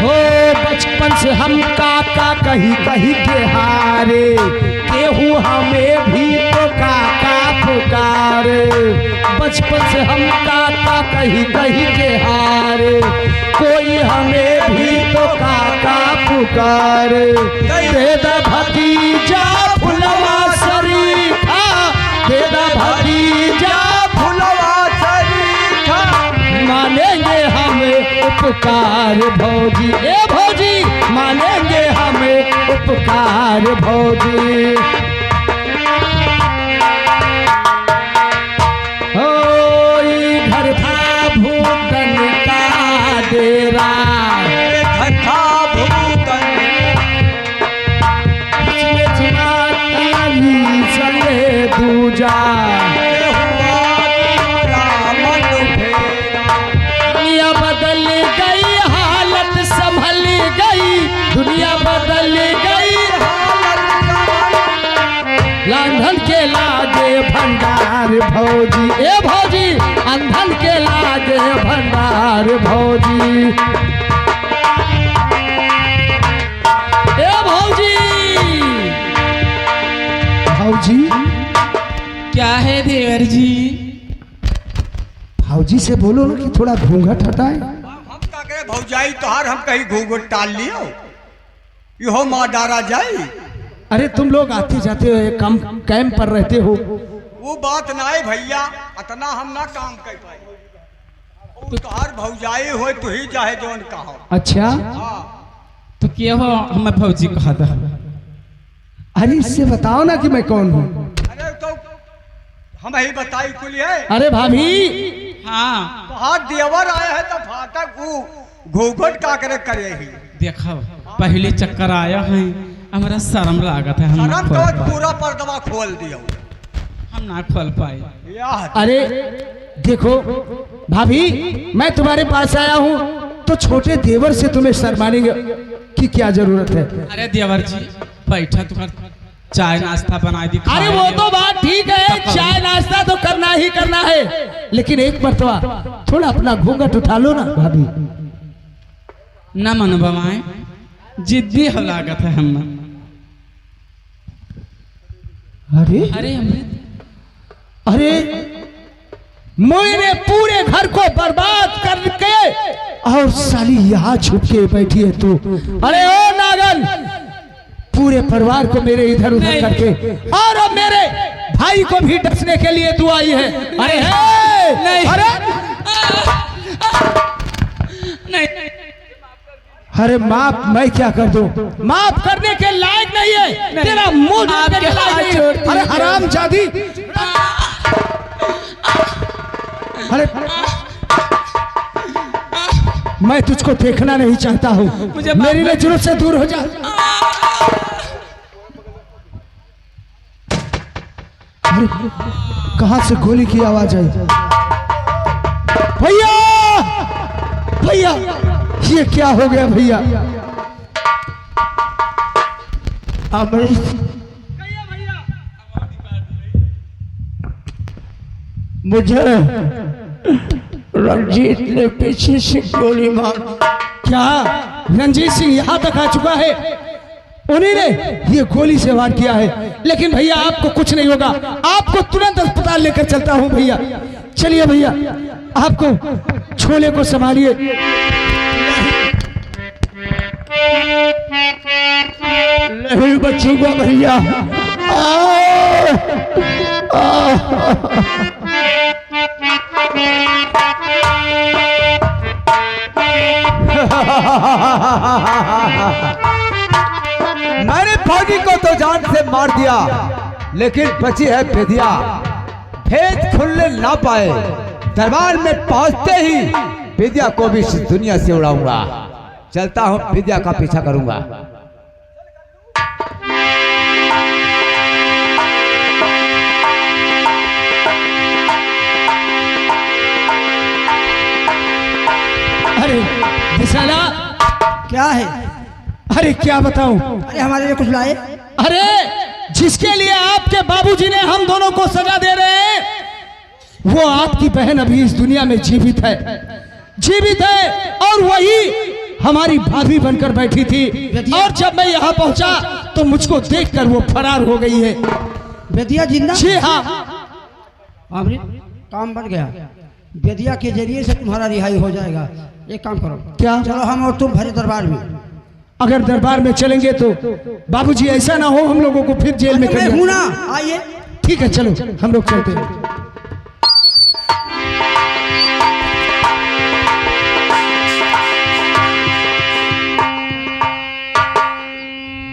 हो बचपन से हम काका कहीं कहीं के हारे, केहू हमें भी तो काका पुकारे। बचपन से हम काका कहीं कहीं के हारे, कोई हमें भी तो काका पुकारे। देदा भतीजा फुलवा शरीफा, देदा भतीजा फुलवा शरीफा, मानेंगे हमें उपकार भौजी, ए भौजी मानेंगे हमें उपकार भौजी। हो घर था भूतन का डेरा, घर था भूतन, उसमें जमाती चले दूजा। दुनिया बदल गई, हालत संभल गई, दुनिया बदल गई, लांघन के लागे भंडार भौजी, ए भौजी अंधन के लागे भंडार भौजी। ए भौजी, भौजी क्या है देवर जी? भौजी से बोलो ना कि थोड़ा घूंघट हटाए। हम का करे भौजाई तोहार, हम कहीं घूंघट टाल लियो, इहो माँ डारा जाई। अरे तुम लोग आते जाते हो, कम कैंप पर रहते हो। वो बात ना है भैया, इतना हम ना काम कर पाए। वो तोहार भौजाई हो तू ही चाहे जौन कहो। अच्छा, हाँ, तो क्या हो हमें फौजी कहा था? अरे इससे बताओ ना कि मैं कौन हूँ। अरे तो हम ही बताई कुल है। अरे भाभी, हाँ तोहार देवर आए है तो फाटक वो घूंघट का करे ही। देखो पहले चक्कर आया है, हमारा शर्म लागत है, हम ना शर्म खोल तो पाए। पूरा पर्दवा खोल दियो। हम ना खोल पाए। यार अरे देखो भाभी, मैं तुम्हारे पास आया हूँ तो छोटे देवर से तुम्हें शर्माने की क्या जरूरत है? अरे देवर जी बैठा, तुम्हारा चाय नाश्ता बना दी। अरे वो तो बात ठीक है, चाय नाश्ता तो करना ही करना है, लेकिन एक मर्तबा थोड़ा अपना घूंघट उठा लो ना भाभी। न मन बवाए, जिद्दी हो लागत है हम। अरे अरे अमृत, अरे मेरे पूरे घर को बर्बाद करके और साली यहाँ छुप के बैठी है तू। अरे ओ नागन, पूरे परिवार को मेरे इधर उधर नहीं। करके और अब मेरे भाई को भी डसने के लिए तू आई है। अरे हे! नहीं। अरे नहीं अरे माफ मैं क्या कर दूं? माफ करने के लायक नहीं है, तेरा मुंह देखने के लायक नहीं है। अरे हराम जादी, अरे मैं तुझको देखना नहीं चाहता हूँ, मुझे मेरी नजरों से दूर हो जा। अरे कहां से गोली की आवाज आई? भैया, भैया ये क्या हो गया भैया? मुझे रंजीत ने पीछे से गोली मार। क्या रंजीत सिंह यहाँ तक आ चुका है? उन्हीं ने ये गोली से वार किया है। लेकिन भैया आपको कुछ नहीं होगा, आपको तुरंत अस्पताल लेकर चलता हूँ भैया। चलिए भैया, आपको छोले को संभालिए। नहीं बचूंगा भैया। मैंने फौजी को तो जान से मार दिया, लेकिन बची है फिदिया। भेद खुलने ना पाए, दरबार में पहुंचते ही विद्या को भी इस दुनिया से उड़ाऊंगा। चलता हूं, विद्या का पीछा करूंगा। अरे विशाला, क्या है? अरे क्या बताऊं, अरे हमारे लिए कुछ लाए? अरे जिसके लिए आपके बाबूजी ने हम दोनों को सजा दे रहे हैं, वो आपकी बहन अभी इस दुनिया में जीवित है, और वही हमारी भाभी बनकर बैठी थी। और जब मैं यहाँ पहुंचा तो मुझको देखकर वो फरार हो गई है। बेदिया जिंदा? जी हाँ। अमृत, काम बन गया। बेदिया के जरिए से तुम्हारा रिहाई हो जाएगा। एक काम करो, क्या? चलो हम और तुम भरे दरबार में। अगर दरबार में चलेंगे तो बाबूजी ऐसा ना हो हम लोगों को फिर जेल में कर मैं दें। हूं ना, आइए। ठीक है, चलो हम लोग चलते हैं।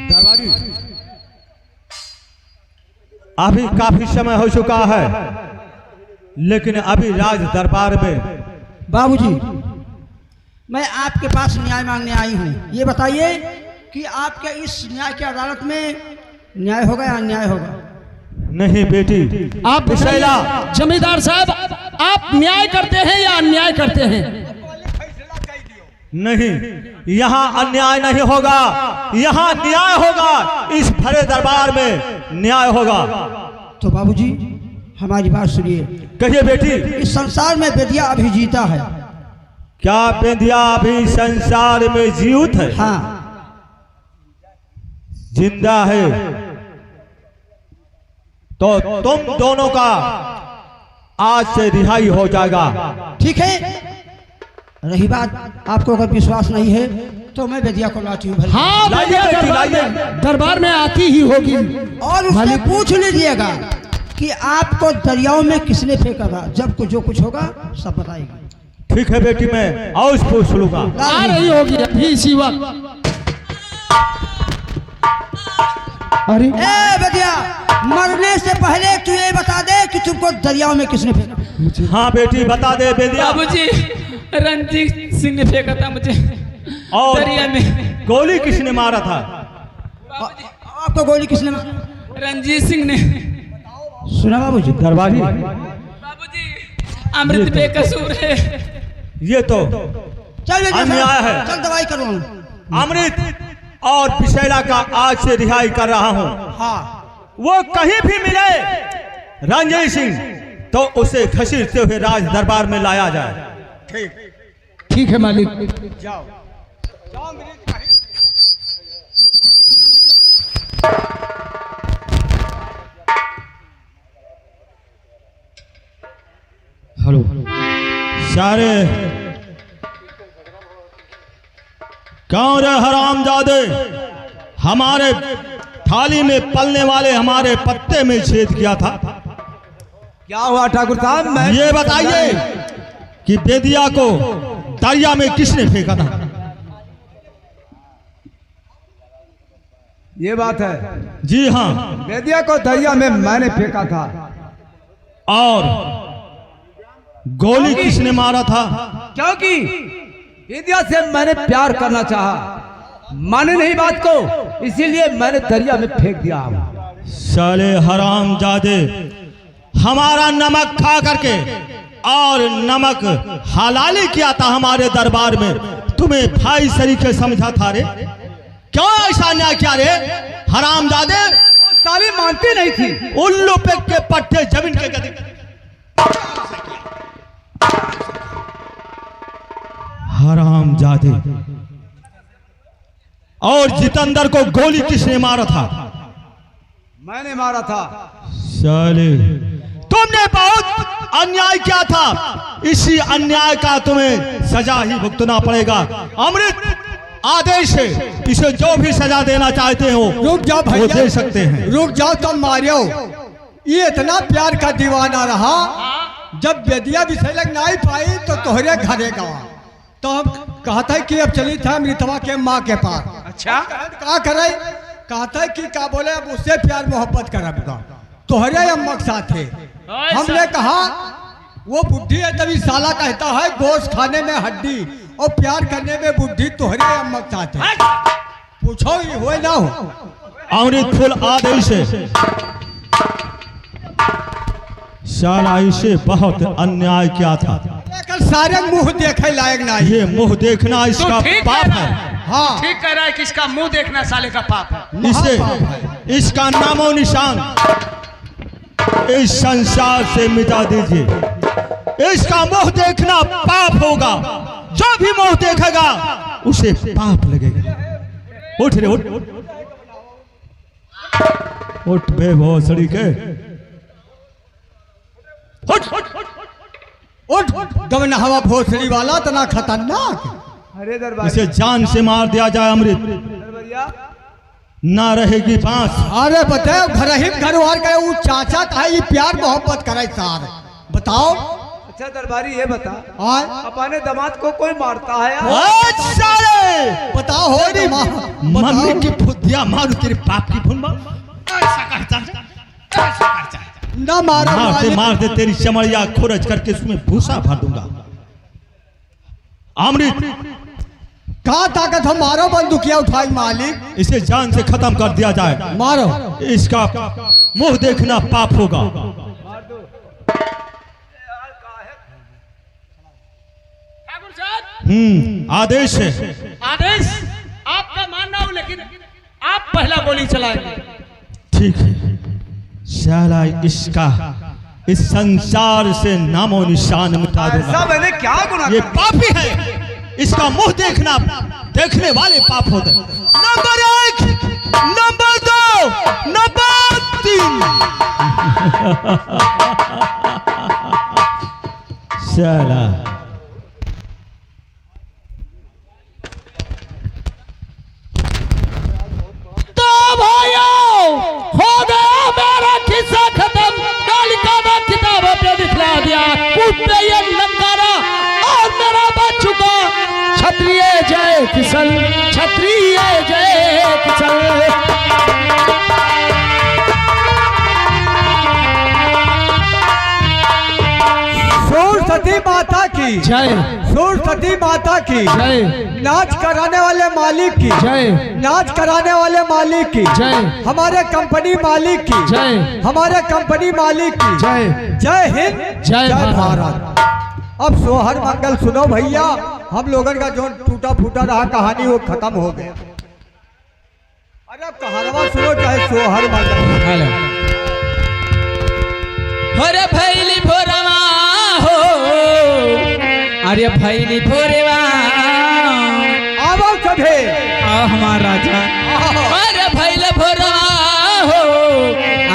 दरबारी, अभी काफी समय हो चुका है, लेकिन अभी राज दरबार में बाबूजी, मैं आपके पास न्याय मांगने आई हूँ। ये बताइए कि आपके इस न्याय की अदालत में न्याय होगा या अन्याय होगा? नहीं बेटी, आप विशैला, जमींदार साहब, आप न्याय करते हैं या अन्याय करते हैं? नहीं, यहाँ अन्याय नहीं होगा, यहाँ न्याय होगा। इस भरे दरबार में न्याय होगा। तो बाबूजी हमारी बात सुनिए। कहिए बेटी। इस संसार में बेदिया अभी जीता है। क्या बेदिया अभी संसार में जीवित है? हाँ, जिंदा है। तो तुम दोनों का आज से रिहाई हो जाएगा। ठीक है। रही बात, आपको अगर विश्वास नहीं है तो मैं बेदिया को लाती हूँ। भले। हाँ, लाइए बेदिया बेटी, दरबार लाइए। में- दरबार में आती ही होगी। और उससे मालिक- पूछ लीजिएगा कि आपको दरियाओं में किसने फेंका था। जब कुछ जो कुछ होगा सब बताएगी। ठीक है बेटी, मैं अवश्य पूछ लूंगा। आ रही होगी अभी इसी वक्त। अरे ए बेदिया, मरने से पहले तू ये बता दे कि तुमको दरियाओं में किसने फेंका। हाँ बेटी, बता दे बेदिया। बाबूजी, रंजीत सिंह ने फेंका था मुझे और दरिया में। गोली किसने मारा था? आपको गोली किसने मारा? रंजीत सिंह ने। सुना बाबूजी? दरबारी, बाबूजी, अमृत बेकसूर है। ये तो चल बेदिया, अन्याय है। चल दवाई करवाऊं। अमृत और विशैला का आज से रिहाई कर रहा हूँ। हाँ, वो कहीं भी मिले रंजीत सिंह, तो उसे घसीटते हुए राज दरबार में लाया जाए। ठीक है मालिक। जाओ जाओ मेरे हेलो सारे, कौन रे हरामजादे, हमारे थाली में पलने वाले हमारे पत्ते में छेद किया था। क्या हुआ ठाकुर साहब? मैं ये बताइए कि बेदिया को दरिया में किसने फेंका था? ये बात है, जी हाँ। बेदिया को दरिया में मैंने फेंका था। और गोली किसने मारा था? क्योंकि बेदिया से मैंने प्यार करना चाहा, माने नहीं बात को, इसीलिए मैंने दरिया में फेंक दिया। साले हरामजादे, हमारा नमक खा करके और नमक हलाली किया था हमारे दरबार में। तुम्हें भाई सरीके समझा था रे? क्यों ऐसा अन्याय किया रे हरामजादे? साली मानती नहीं थी। उल्लू पे के पट्टे जमीन के गदी। हरामजादे। और जितेंद्र को गोली किसने मारा था? मैंने मारा था। साले, तुमने बहुत अन्याय किया था, इसी अन्याय का तुम्हें सजा ही भुगतना पड़ेगा। अमृत, आदेश है, इसे जो भी सजा देना चाहते हो रुक जाओ वो भैया, दे सकते हैं। रुक जाओ, तुम मारियो। ये इतना प्यार का दीवाना रहा, जब बेदिया विषैलक नहीं पाई तो तोहरे घरे गवा। तो हम कहता है कि अब चली था मृतवा के माँ के पास। अच्छा, क्या करे? कहता है कि क्या बोले, अब उससे प्यार मोहब्बत करबगा, तोहरे अम्मा के साथ है। हमने कहा वो बुद्धि है, तभी साला कहता है गोश्त खाने में हड्डी और प्यार करने में बुद्धि, तोहरे अम्मा के साथ है। पूछो ये हुए ना हो। अमृत फुल आदेश है। साला इसे बहुत अन्याय किया था। सारे मुंह देखे लायक नहीं। ये मुंह देखना इसका ठीक है पाप ना? है। हाँ। ठीक कह रहा है कि इसका मुंह देखना साले का पाप है। इसे इसका नामो निशान इस संसार से मिटा दीजिए। इसका मुंह देखना पाप होगा। जो भी मुंह देखेगा उसे पाप लगेगा। उठ रे उठ उठ बे भोसड़ी के उठ उठ गवन हवा भोसड़ी वाला तना खतरनाक। अरे दरबार इसे जान से मार दिया जाए अमृत, दरबारिया ना रहेगी बांस। अरे बताओ घर ही घरवार करे वो चाचा का ये प्यार मोहब्बत करे सार बताओ। अच्छा दरबारी ये बता, हाँ अपने दामाद को कोई मारता है यार? सारे बताओ हो रे माँ मम्मी की फुद्दिया मारू तेरे बाप की फुन मार। ऐसा करता है, ऐसा करता है। ना मारो मारते मारते तेरी चमड़िया खुरच करके उसमें भूसा भर दूंगा। अमृत कहा ताकत हम मारो बंदूकिया उठाई मालिक। इसे जान से खत्म कर दिया जाए। मारो इसका मुंह देखना पाप होगा। ठाकुर साहब आदेश है। आदेश आपका मानना हो, लेकिन आप पहला गोली चलाएंगे। ठीक है। साला इसका इस संसार से नामो निशान मिटा ऐसा दूंगा। मैंने क्या गुनाह ये किया? पापी है। इसका मुंह देखना देखने वाले पाप होते हैं। Number 1, number 2, number 3। साला तो भाइयों हो गया मेरा किस्सा खत्म। कालिका ने किताबों पे दिखला दिया ऊपर ये नंगारा और मेरा बच चुका क्षत्रिय जय किशन, क्षत्रिय जय किशन। सरस्वती माता की जय सरस्वती माता की जय नाच कराने वाले मालिक की जय नाच कराने वाले मालिक की जय हमारे कंपनी मालिक की जय हमारे कंपनी मालिक की जय जय हिंद जय भारत। अब सोहर मंगल सुनो भैया, हम लोगन का जो टूटा फूटा रहा कहानी वो खत्म हो गया। अरे अब कहानवा सुनो चाहे सोहर मंगल। हेलो अरे भैली भोरवा हो, अरे भैली भोरवा आओ सभे आओ हमारा राजा। अरे भैले भोरवा हो,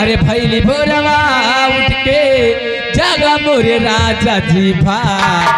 अरे भैली भोरवा उठ के जागा मोरे राजा जी भा।